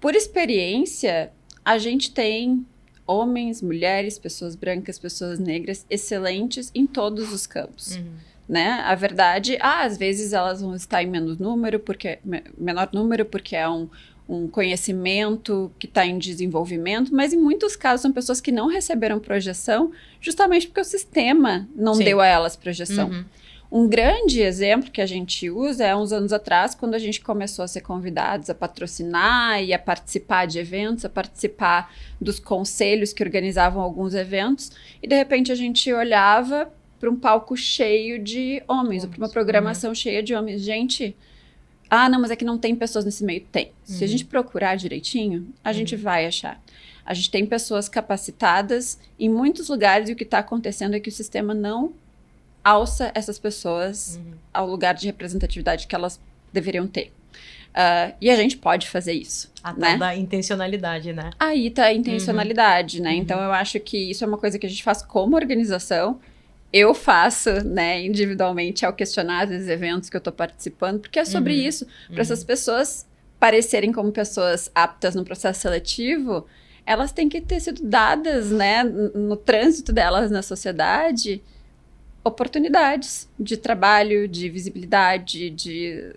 Por experiência, a gente tem homens, mulheres, pessoas brancas, pessoas negras, excelentes em todos os campos. Né? A verdade, às vezes elas vão estar em menor número, porque é um conhecimento que está em desenvolvimento, mas em muitos casos são pessoas que não receberam projeção justamente porque o sistema não deu a elas projeção. Um grande exemplo que a gente usa é uns anos atrás, quando a gente começou a ser convidados a patrocinar e a participar de eventos, a participar dos conselhos que organizavam alguns eventos, e de repente a gente olhava para um palco cheio de homens, ou para uma programação cheia de homens. Gente, não, mas é que não tem pessoas nesse meio. Tem. Se a gente procurar direitinho, a gente vai achar. A gente tem pessoas capacitadas em muitos lugares, e o que está acontecendo é que o sistema não alça essas pessoas ao lugar de representatividade que elas deveriam ter. E a gente pode fazer isso. A tal da intencionalidade, né? Aí está a intencionalidade, né? Então, eu acho que isso é uma coisa que a gente faz como organização. Eu faço, né, individualmente, ao questionar os eventos que eu estou participando, porque é sobre isso. Para essas pessoas parecerem como pessoas aptas no processo seletivo, elas têm que ter sido dadas, né, no trânsito delas na sociedade, oportunidades de trabalho, de visibilidade,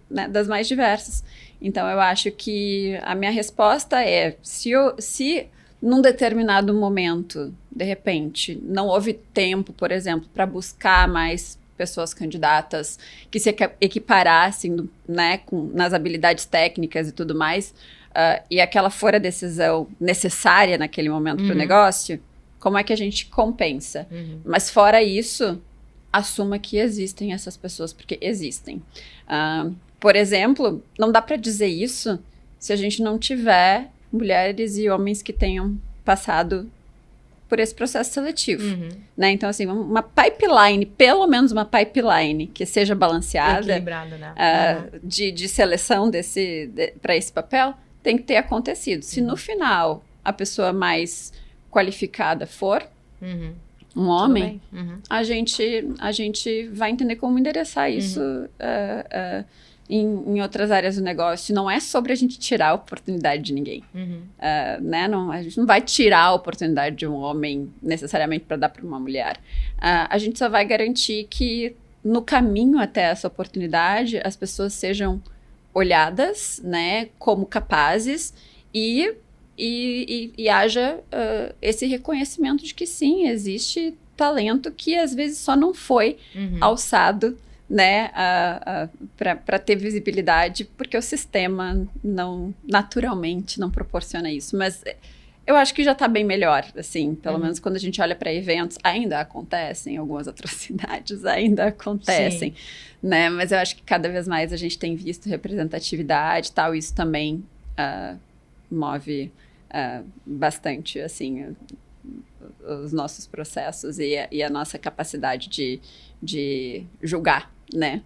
né, das mais diversas. Então, eu acho que a minha resposta é, se num determinado momento, de repente, não houve tempo, por exemplo, para buscar mais pessoas candidatas que se equiparassem, né, nas habilidades técnicas e tudo mais, e aquela for a decisão necessária naquele momento para o negócio, como é que a gente compensa? Mas fora isso, assuma que existem essas pessoas, porque existem. Por exemplo, não dá para dizer isso se a gente não tiver mulheres e homens que tenham passado por esse processo seletivo, né? Então, assim, uma pipeline, pelo menos uma pipeline que seja balanceada, equilibrada, né? De seleção para esse papel, tem que ter acontecido. Se no final a pessoa mais qualificada for um homem, a gente vai entender como endereçar isso em outras áreas do negócio. Não é sobre a gente tirar a oportunidade de ninguém. Né? A gente não vai tirar a oportunidade de um homem necessariamente para dar para uma mulher. A gente só vai garantir que no caminho até essa oportunidade as pessoas sejam olhadas, né, como capazes e haja esse reconhecimento de que sim, existe talento que às vezes só não foi alçado, né, para ter visibilidade, porque o sistema naturalmente não proporciona isso. Mas eu acho que já está bem melhor, assim, pelo menos quando a gente olha para eventos, ainda acontecem algumas atrocidades, ainda acontecem, né, mas eu acho que cada vez mais a gente tem visto representatividade e tal, isso também move bastante, assim, os nossos processos e a nossa capacidade de julgar, né?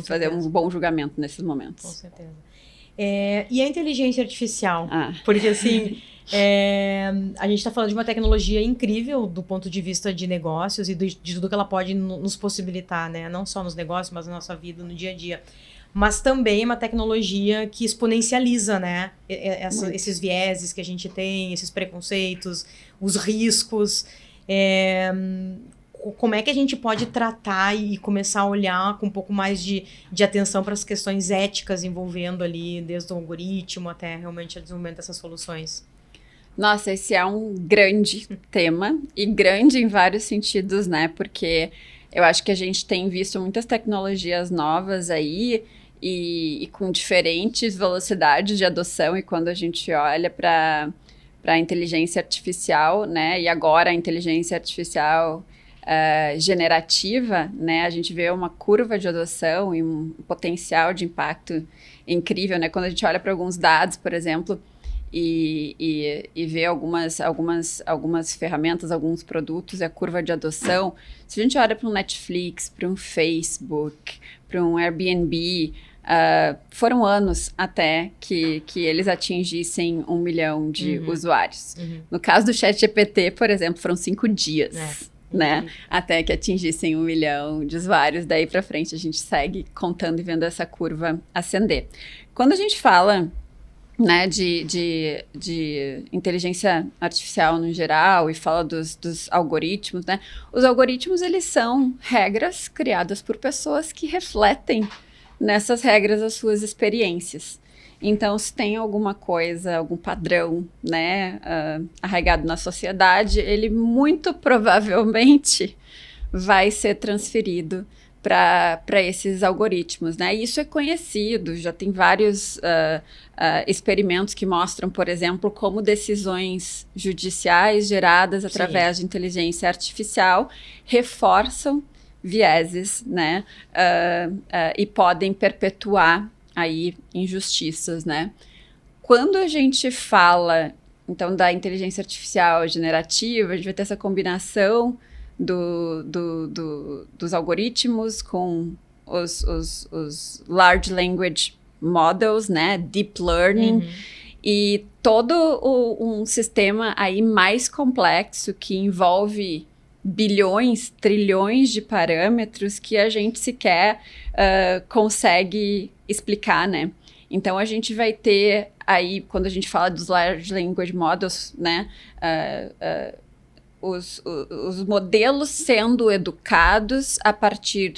Fazer um bom julgamento nesses momentos. Com certeza. E a inteligência artificial? Porque, assim, a gente está falando de uma tecnologia incrível do ponto de vista de negócios e de tudo que ela pode nos possibilitar, né? Não só nos negócios, mas na nossa vida, no dia a dia. Mas também é uma tecnologia que exponencializa, né? Esses vieses que a gente tem, esses preconceitos, os riscos. Como é que a gente pode tratar e começar a olhar com um pouco mais de atenção para as questões éticas envolvendo ali, desde o algoritmo até realmente o desenvolvimento dessas soluções? Nossa, esse é um grande tema, e grande em vários sentidos, né? Porque eu acho que a gente tem visto muitas tecnologias novas aí, e com diferentes velocidades de adoção, e quando a gente olha para a inteligência artificial, né, e agora a inteligência artificial generativa, né, a gente vê uma curva de adoção e um potencial de impacto incrível, né, quando a gente olha para alguns dados, por exemplo, e ver algumas ferramentas, alguns produtos, a curva de adoção, se a gente olha para um Netflix, para um Facebook, para um Airbnb, foram anos até que eles atingissem 1 milhão de usuários. No caso do ChatGPT, por exemplo, foram 5 dias. Né? Até que atingissem 1 milhão de usuários. Daí para frente a gente segue contando e vendo essa curva ascender. Quando a gente fala, né, de inteligência artificial no geral e fala dos algoritmos, né? Os algoritmos, eles são regras criadas por pessoas que refletem nessas regras as suas experiências. Então, se tem alguma coisa, algum padrão, né, arraigado na sociedade, ele muito provavelmente vai ser transferido para esses algoritmos, né? Isso é conhecido, já tem vários experimentos que mostram, por exemplo, como decisões judiciais geradas através de inteligência artificial reforçam vieses, né? E podem perpetuar aí injustiças, né? Quando a gente fala, então, da inteligência artificial generativa, a gente vai ter essa combinação dos algoritmos com os large language models, né? Deep learning, e todo um sistema aí mais complexo que envolve bilhões, trilhões de parâmetros que a gente sequer consegue explicar, né? Então, a gente vai ter aí, quando a gente fala dos large language models, né? Os modelos sendo educados a partir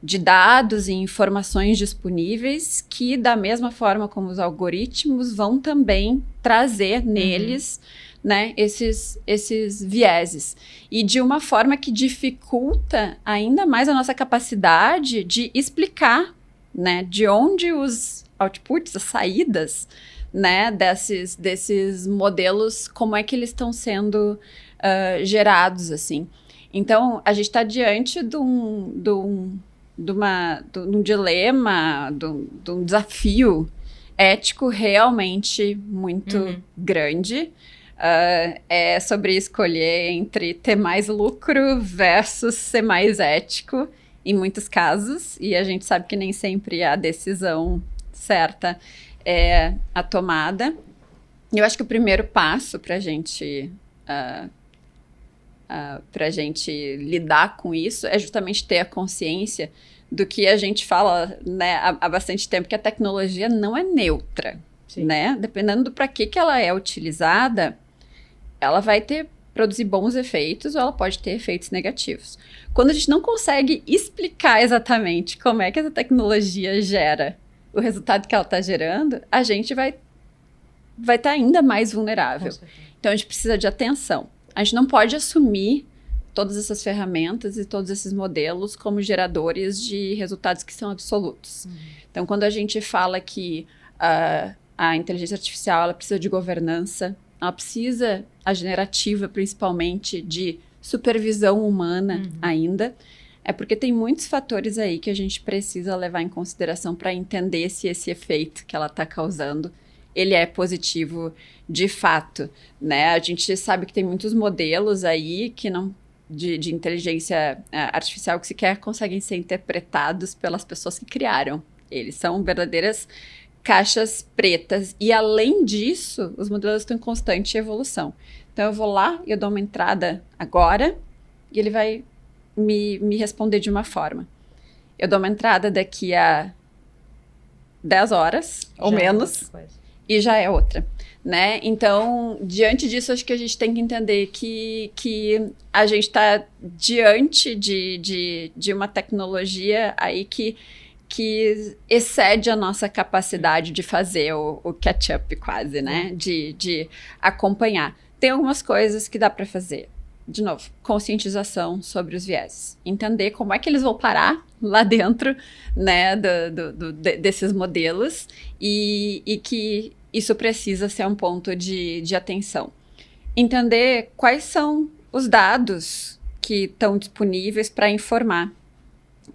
de dados e informações disponíveis que, da mesma forma como os algoritmos, vão também trazer neles, né, esses vieses. E de uma forma que dificulta ainda mais a nossa capacidade de explicar, né, de onde os outputs, as saídas, né, desses modelos, como é que eles estão sendo gerados, assim. Então, a gente está diante de um dilema, de um desafio ético realmente muito grande. É sobre escolher entre ter mais lucro versus ser mais ético, em muitos casos, e a gente sabe que nem sempre a decisão certa é a tomada. Eu acho que o primeiro passo para a gente lidar com isso é justamente ter a consciência do que a gente fala, né, há bastante tempo, que a tecnologia não é neutra, né? Dependendo do para que ela é utilizada, ela vai produzir bons efeitos ou ela pode ter efeitos negativos. Quando a gente não consegue explicar exatamente como é que essa tecnologia gera o resultado que ela está gerando, a gente vai estar ainda mais vulnerável. Então, a gente precisa de atenção. A gente não pode assumir todas essas ferramentas e todos esses modelos como geradores de resultados que são absolutos. Então, quando a gente fala que a inteligência artificial ela precisa de governança, ela precisa, a generativa principalmente, de supervisão humana ainda, é porque tem muitos fatores aí que a gente precisa levar em consideração para entender se esse efeito que ela está causando ele é positivo de fato, né? A gente sabe que tem muitos modelos aí que não de inteligência artificial que sequer conseguem ser interpretados pelas pessoas que criaram. Eles são verdadeiras caixas pretas. E, além disso, os modelos estão em constante evolução. Então, eu vou lá e eu dou uma entrada agora e ele vai me responder de uma forma. Eu dou uma entrada daqui a 10 horas ou menos e já é outra, né? Então, diante disso, acho que a gente tem que entender que a gente está diante de uma tecnologia aí que excede a nossa capacidade de fazer o catch-up quase, né? De acompanhar. Tem algumas coisas que dá para fazer. De novo, conscientização sobre os vieses. Entender como é que eles vão parar lá dentro, né, desses modelos e que isso precisa ser um ponto de atenção. Entender quais são os dados que estão disponíveis para informar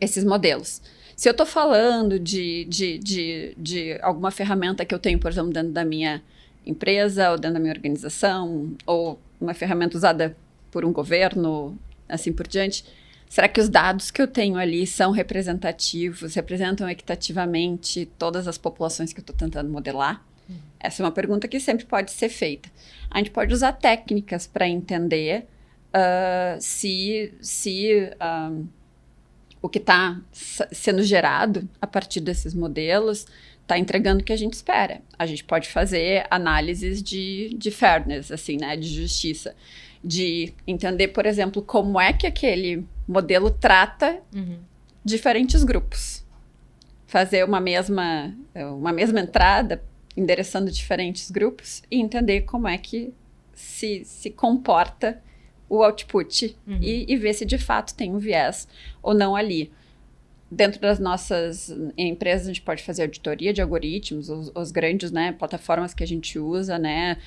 esses modelos. Se eu estou falando de alguma ferramenta que eu tenho, por exemplo, dentro da minha empresa ou dentro da minha organização, ou uma ferramenta usada por um governo, assim por diante. Será que os dados que eu tenho ali são representativos, representam equitativamente todas as populações que eu estou tentando modelar? Essa é uma pergunta que sempre pode ser feita. A gente pode usar técnicas para entender se o que está sendo gerado a partir desses modelos está entregando o que a gente espera. A gente pode fazer análises de fairness, assim, né, de justiça, de entender, por exemplo, como é que aquele modelo trata diferentes grupos. Fazer uma mesma entrada, endereçando diferentes grupos e entender como é que se comporta o output e ver se de fato tem um viés ou não ali. Dentro das nossas empresas, a gente pode fazer auditoria de algoritmos, os grandes, né, plataformas que a gente usa, né,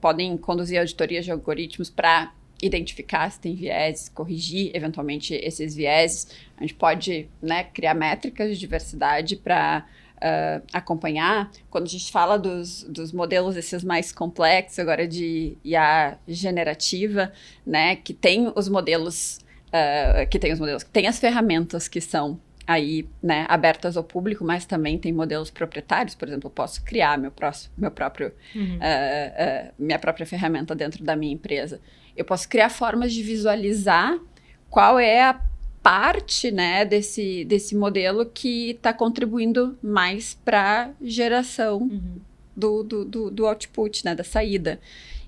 podem conduzir auditorias de algoritmos para identificar se tem viés, corrigir eventualmente esses vieses. A gente pode, né, criar métricas de diversidade para acompanhar. Quando a gente fala dos modelos esses mais complexos, agora de IA generativa, né, que tem os modelos, que tem as ferramentas que são aí, né, abertas ao público, mas também tem modelos proprietários. Por exemplo, eu posso criar minha própria ferramenta dentro da minha empresa. Eu posso criar formas de visualizar qual é a parte, né, desse modelo que está contribuindo mais para a geração do output, né, da saída.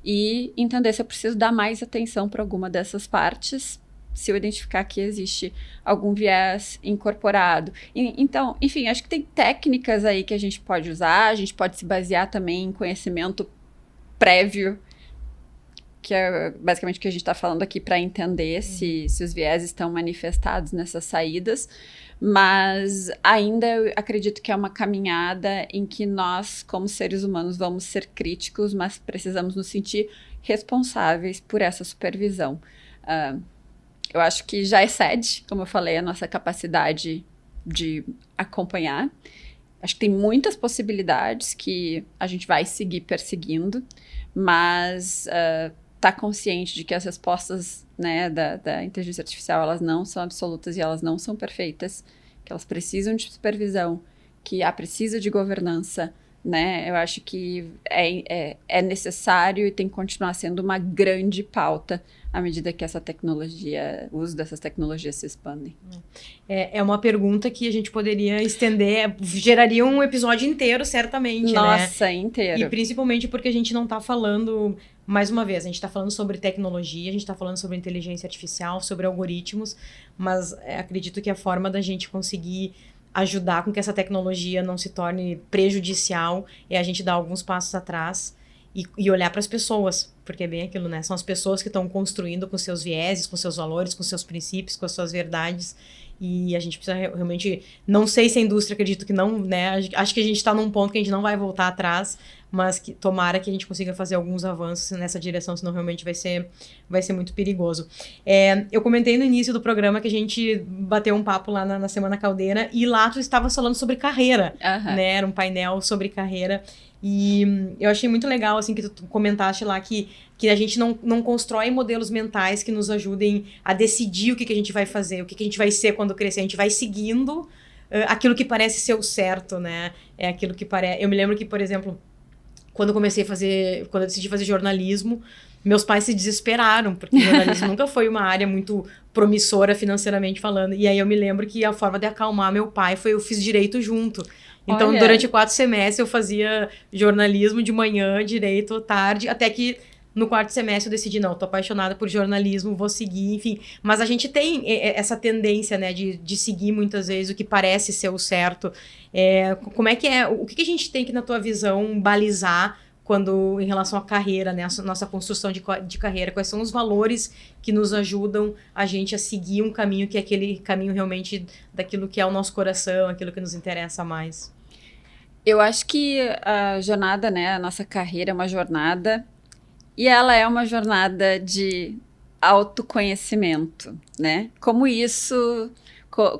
E entender se eu preciso dar mais atenção para alguma dessas partes, se eu identificar que existe algum viés incorporado. Então, enfim, acho que tem técnicas aí que a gente pode usar, a gente pode se basear também em conhecimento prévio, que é basicamente o que a gente está falando aqui, para entender se os viés estão manifestados nessas saídas, mas ainda eu acredito que é uma caminhada em que nós, como seres humanos, vamos ser críticos, mas precisamos nos sentir responsáveis por essa supervisão. Eu acho que já excede, como eu falei, a nossa capacidade de acompanhar. Acho que tem muitas possibilidades que a gente vai seguir perseguindo, mas tá consciente de que as respostas, né, da inteligência artificial, elas não são absolutas e elas não são perfeitas, que elas precisam de supervisão, que precisa de governança, né? Eu acho que é necessário e tem que continuar sendo uma grande pauta à medida que o uso dessas tecnologias se expandem. É uma pergunta que a gente poderia estender, geraria um episódio inteiro, certamente, Nossa, né? inteiro. E principalmente porque a gente não está falando, mais uma vez, a gente está falando sobre tecnologia, a gente está falando sobre inteligência artificial, sobre algoritmos, mas acredito que a forma da gente conseguir ajudar com que essa tecnologia não se torne prejudicial é a gente dar alguns passos atrás e olhar para as pessoas, porque é bem aquilo, né? São as pessoas que estão construindo com seus vieses, com seus valores, com seus princípios, com as suas verdades, e a gente precisa realmente, não sei se a indústria, acredito que não, né? Acho que a gente está num ponto que a gente não vai voltar atrás, mas que tomara que a gente consiga fazer alguns avanços nessa direção, senão realmente vai ser muito perigoso. Eu comentei no início do programa que a gente bateu um papo lá na Semana Caldeira, e lá tu estava falando sobre carreira, né? Era um painel sobre carreira, e eu achei muito legal, assim, que tu comentaste lá que a gente não constrói modelos mentais que nos ajudem a decidir o que a gente vai fazer, o que a gente vai ser quando crescer. A gente vai seguindo aquilo que parece ser o certo, né? É aquilo que parece... Eu me lembro que, por exemplo, quando eu decidi fazer jornalismo, meus pais se desesperaram, porque jornalismo nunca foi uma área muito promissora financeiramente falando. E aí eu me lembro que a forma de acalmar meu pai foi eu fiz direito junto. Então, durante 4 semestres, eu fazia jornalismo de manhã, direito, tarde, até que no 4º semestre eu decidi, não, tô apaixonada por jornalismo, vou seguir, enfim. Mas a gente tem essa tendência, né, de seguir muitas vezes o que parece ser o certo. Como é que o que a gente tem que, na tua visão, balizar quando, em relação à carreira, né, a nossa construção de carreira? Quais são os valores que nos ajudam a gente a seguir um caminho que é aquele caminho realmente daquilo que é o nosso coração, aquilo que nos interessa mais? Eu acho que a jornada, né, a nossa carreira é uma jornada, e ela é uma jornada de autoconhecimento, né? Como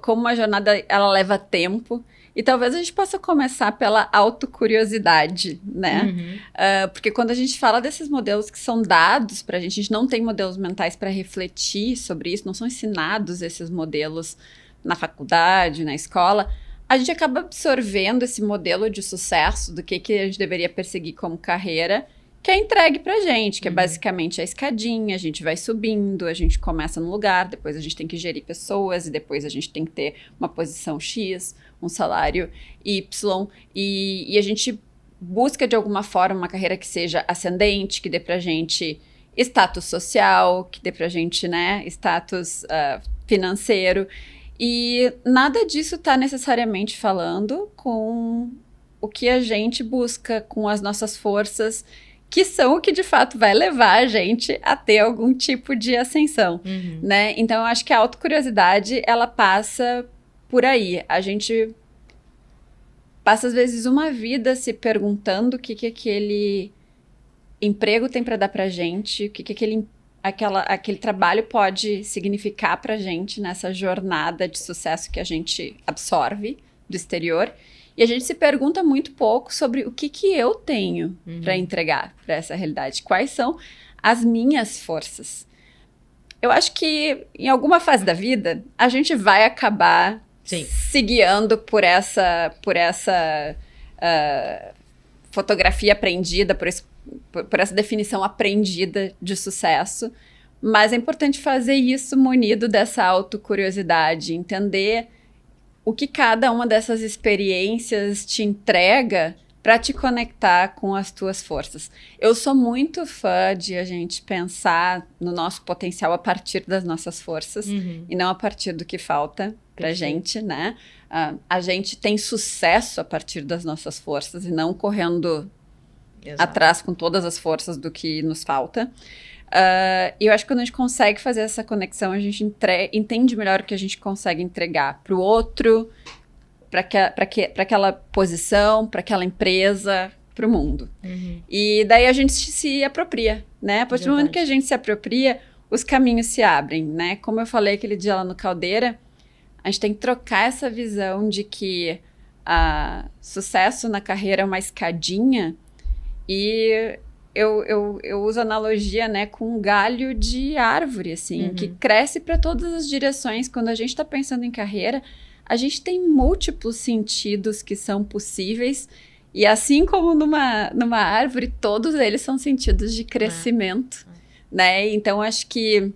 uma jornada, ela leva tempo, E talvez a gente possa começar pela autocuriosidade, né? Uhum. Porque quando a gente fala desses modelos que são dados pra gente, a gente não tem modelos mentais para refletir sobre isso, não são ensinados esses modelos na faculdade, na escola, a gente acaba absorvendo esse modelo de sucesso do que a gente deveria perseguir como carreira, que é entregue pra gente, que é basicamente a escadinha, a gente vai subindo, a gente começa num lugar, depois a gente tem que gerir pessoas, e depois a gente tem que ter uma posição X, um salário Y, e a gente busca de alguma forma uma carreira que seja ascendente, que dê pra gente status social, que dê pra gente, né, status financeiro, e nada disso tá necessariamente falando com o que a gente busca, com as nossas forças, que são o que de fato vai levar a gente a ter algum tipo de ascensão, né? Então, eu acho que a autocuriosidade, ela passa por aí. A gente passa, às vezes, uma vida se perguntando o que aquele emprego tem para dar pra gente, o que aquele trabalho pode significar pra gente nessa jornada de sucesso que a gente absorve do exterior. E a gente se pergunta muito pouco sobre o que eu tenho para entregar para essa realidade. Quais são as minhas forças? Eu acho que em alguma fase da vida, a gente vai acabar se guiando por essa fotografia aprendida, por essa definição aprendida de sucesso. Mas é importante fazer isso munido dessa autocuriosidade, entender o que cada uma dessas experiências te entrega para te conectar com as tuas forças. Eu sou muito fã de a gente pensar no nosso potencial a partir das nossas forças e não a partir do que falta pra gente, né? A gente tem sucesso a partir das nossas forças e não correndo atrás com todas as forças do que nos falta. E eu acho que quando a gente consegue fazer essa conexão, a gente entende melhor o que a gente consegue entregar para o outro, para aquela posição, para aquela empresa, para o mundo. E daí a gente se apropria, né? A partir do momento que a gente se apropria, os caminhos se abrem, né? Como eu falei aquele dia lá no Caldeira, a gente tem que trocar essa visão de que sucesso na carreira é uma escadinha e... Eu uso analogia, né, com um galho de árvore, assim, que cresce para todas as direções. Quando a gente está pensando em carreira, a gente tem múltiplos sentidos que são possíveis. E assim como numa árvore, todos eles são sentidos de crescimento, né? Então, acho que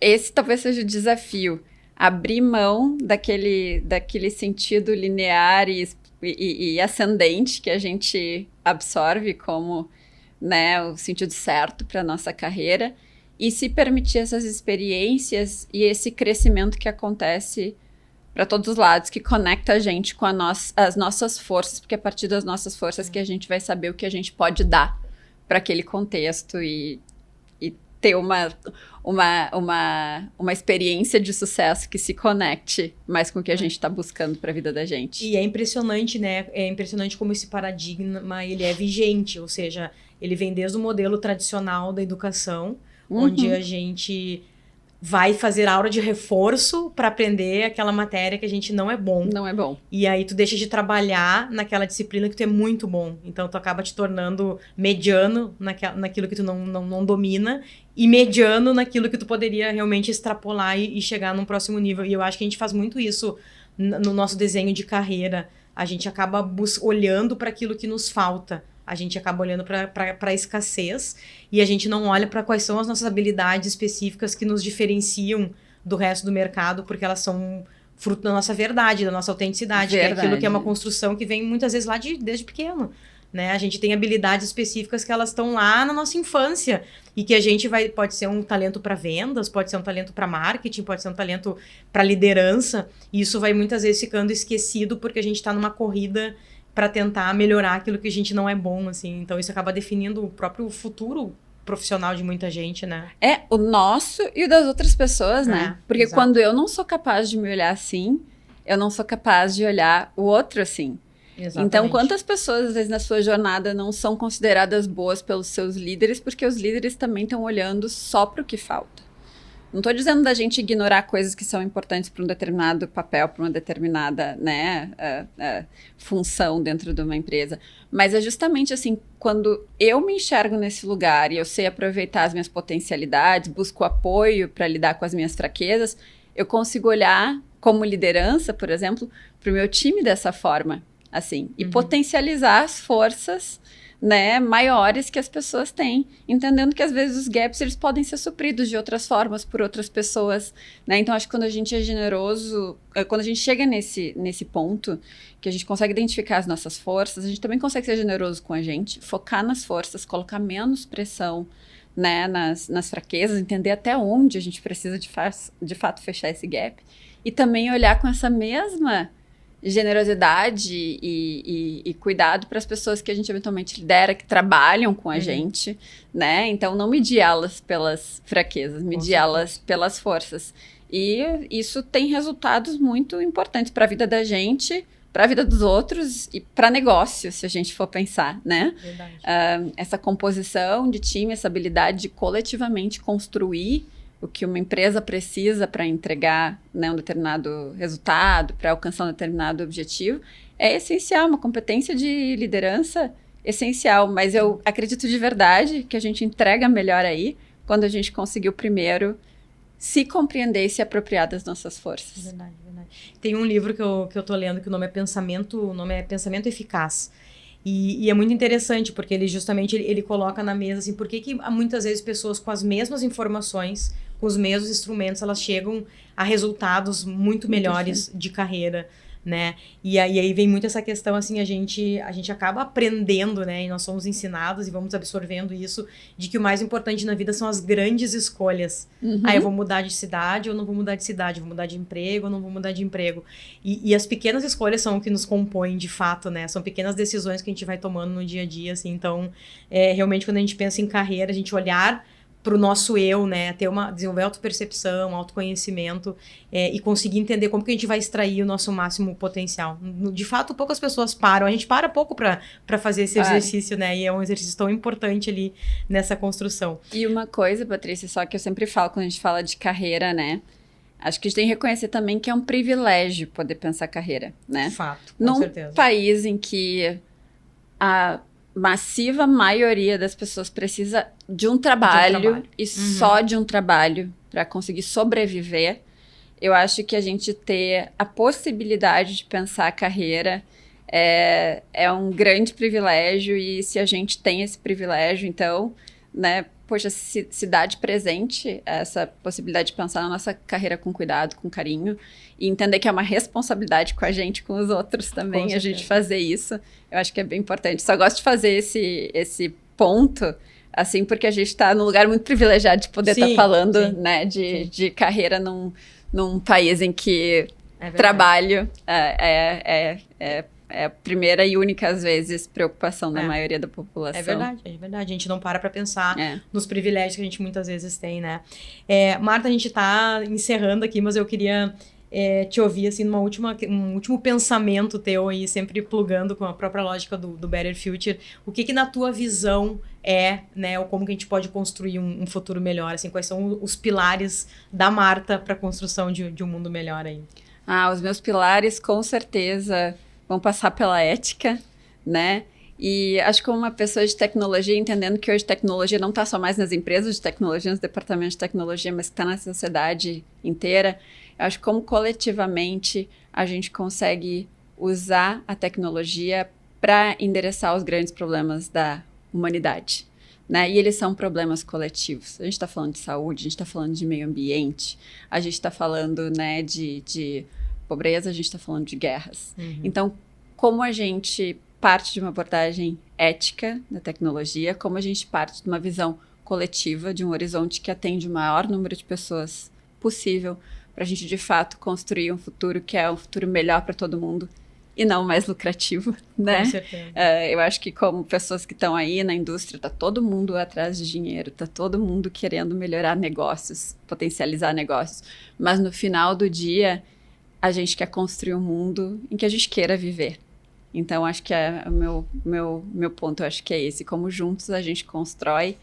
esse talvez seja o desafio. Abrir mão daquele sentido linear e ascendente que a gente absorve como, né, o sentido certo para nossa carreira e se permitir essas experiências e esse crescimento que acontece para todos os lados, que conecta a gente com as nossas forças, porque é a partir das nossas forças que a gente vai saber o que a gente pode dar para aquele contexto e ter uma experiência de sucesso que se conecte mais com o que a gente está buscando para a vida da gente. E é impressionante, né? É impressionante como esse paradigma ele é vigente, ou seja, ele vem desde o modelo tradicional da educação, onde a gente vai fazer aula de reforço para aprender aquela matéria que a gente não é bom. Não é bom. E aí tu deixa de trabalhar naquela disciplina que tu é muito bom. Então tu acaba te tornando mediano naquilo que tu não domina e mediano naquilo que tu poderia realmente extrapolar e chegar num próximo nível. E eu acho que a gente faz muito isso no nosso desenho de carreira. A gente acaba olhando para aquilo que nos falta. A gente acaba olhando para a escassez e a gente não olha para quais são as nossas habilidades específicas que nos diferenciam do resto do mercado, porque elas são fruto da nossa verdade, da nossa autenticidade, que é aquilo que é uma construção que vem muitas vezes lá desde pequeno. Né? A gente tem habilidades específicas que elas estão lá na nossa infância e que a gente pode ser um talento para vendas, pode ser um talento para marketing, pode ser um talento para liderança, e isso vai muitas vezes ficando esquecido porque a gente está numa corrida para tentar melhorar aquilo que a gente não é bom, assim. Então isso acaba definindo o próprio futuro profissional de muita gente, né? É, o nosso e o das outras pessoas, né? Porque exato. Quando eu não sou capaz de me olhar assim, eu não sou capaz de olhar o outro assim. Exatamente. Então, quantas pessoas, às vezes, na sua jornada não são consideradas boas pelos seus líderes, porque os líderes também estão olhando só para o que falta, Não estou dizendo da gente ignorar coisas que são importantes para um determinado papel, para uma determinada, né, função dentro de uma empresa. Mas é justamente assim, quando eu me enxergo nesse lugar e eu sei aproveitar as minhas potencialidades, busco apoio para lidar com as minhas fraquezas, eu consigo olhar como liderança, por exemplo, para o meu time dessa forma, assim, e potencializar as forças, né, maiores que as pessoas têm, entendendo que às vezes os gaps eles podem ser supridos de outras formas por outras pessoas, né? Então acho que quando a gente é generoso, quando a gente chega nesse ponto que a gente consegue identificar as nossas forças, a gente também consegue ser generoso com a gente, focar nas forças, colocar menos pressão, né, nas fraquezas, entender até onde a gente precisa de fato fechar esse gap e também olhar com essa mesma generosidade e cuidado para as pessoas que a gente eventualmente lidera, que trabalham com a gente, né? Então, não medir elas pelas fraquezas, medir elas pelas forças. E isso tem resultados muito importantes para a vida da gente, para a vida dos outros e para negócio, se a gente for pensar, né? Verdade. Essa composição de time, essa habilidade de coletivamente construir o que uma empresa precisa para entregar, né, um determinado resultado, para alcançar um determinado objetivo, é essencial, uma competência de liderança essencial. Mas eu acredito de verdade que a gente entrega melhor aí quando a gente conseguiu primeiro se compreender e se apropriar das nossas forças. Verdade, verdade. Tem um livro que eu tô lendo que o nome é Pensamento Eficaz. E é muito interessante, porque ele justamente ele coloca na mesa assim, por que muitas vezes pessoas com as mesmas informações, com os mesmos instrumentos, elas chegam a resultados muito melhores de carreira, né? E aí vem muito essa questão, assim, a gente acaba aprendendo, né? E nós somos ensinados e vamos absorvendo isso, de que o mais importante na vida são as grandes escolhas. Eu vou mudar de cidade ou não vou mudar de cidade, vou mudar de emprego ou não vou mudar de emprego. E as pequenas escolhas são o que nos compõem de fato, né? São pequenas decisões que a gente vai tomando no dia a dia, assim. Então, realmente, quando a gente pensa em carreira, a gente olhar para o nosso eu, né, desenvolver autopercepção, autoconhecimento e conseguir entender como que a gente vai extrair o nosso máximo potencial. De fato, poucas pessoas param, a gente para pouco para fazer esse exercício, né, e é um exercício tão importante ali nessa construção. E uma coisa, Patrícia, só que eu sempre falo quando a gente fala de carreira, né, acho que a gente tem que reconhecer também que é um privilégio poder pensar carreira, né? Fato, com certeza. Num país em que a massiva maioria das pessoas precisa de um trabalho e só de um trabalho para conseguir sobreviver, eu acho que a gente ter a possibilidade de pensar a carreira é um grande privilégio, e se a gente tem esse privilégio, então, né, poxa, se dá de presente essa possibilidade de pensar na nossa carreira com cuidado, com carinho, e entender que é uma responsabilidade com a gente, com os outros também, a gente fazer isso, eu acho que é bem importante. Só gosto de fazer esse ponto, assim, porque a gente está num lugar muito privilegiado de poder estar falando, né, de carreira num país em que trabalho é a primeira e única, às vezes, preocupação da maioria da população. É verdade. A gente não para pensar nos privilégios que a gente muitas vezes tem, né? Marta, a gente tá encerrando aqui, mas eu queria te ouvir, assim, um último pensamento teu aí, sempre plugando com a própria lógica do Better Future. O que na tua visão né, ou como que a gente pode construir um futuro melhor, assim, quais são os pilares da Marta para a construção de um mundo melhor aí? Os meus pilares, com certeza, vão passar pela ética, né? E acho que como uma pessoa de tecnologia, entendendo que hoje tecnologia não está só mais nas empresas de tecnologia, nos departamentos de tecnologia, mas que está na sociedade inteira, eu acho que como coletivamente a gente consegue usar a tecnologia para endereçar os grandes problemas da humanidade, né? E eles são problemas coletivos. A gente está falando de saúde, a gente está falando de meio ambiente, a gente está falando, né, de pobreza, a gente está falando de guerras. Então, como a gente parte de uma abordagem ética da tecnologia, como a gente parte de uma visão coletiva, de um horizonte que atende o maior número de pessoas possível, para a gente, de fato, construir um futuro que é um futuro melhor para todo mundo e não mais lucrativo, né? Com certeza. Eu acho que como pessoas que estão aí na indústria, está todo mundo atrás de dinheiro, está todo mundo querendo melhorar negócios, potencializar negócios, mas no final do dia, a gente quer construir um mundo em que a gente queira viver. Então, acho que o meu ponto, eu acho que é esse. Como juntos a gente constrói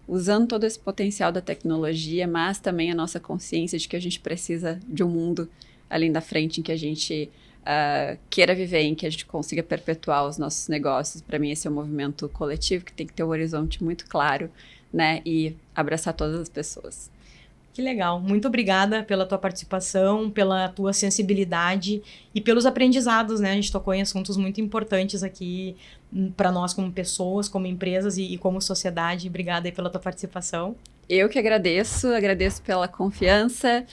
usando todo esse potencial da tecnologia, mas também a nossa consciência de que a gente precisa de um mundo além da frente em que a gente queira viver, em que a gente consiga perpetuar os nossos negócios. Para mim, esse é um movimento coletivo que tem que ter um horizonte muito claro, né? E abraçar todas as pessoas. Que legal. Muito obrigada pela tua participação, pela tua sensibilidade e pelos aprendizados, né? A gente tocou em assuntos muito importantes aqui para nós como pessoas, como empresas e como sociedade. Obrigada aí pela tua participação. Eu que agradeço pela confiança,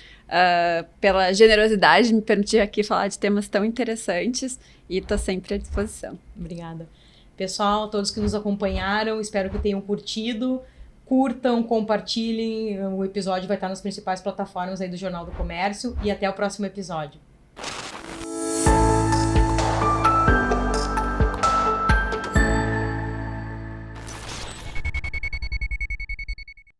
pela generosidade de me permitir aqui falar de temas tão interessantes e estou sempre à disposição. Obrigada. Pessoal, todos que nos acompanharam, espero que tenham curtido. Curtam, compartilhem, o episódio vai estar nas principais plataformas aí do Jornal do Comércio e até o próximo episódio.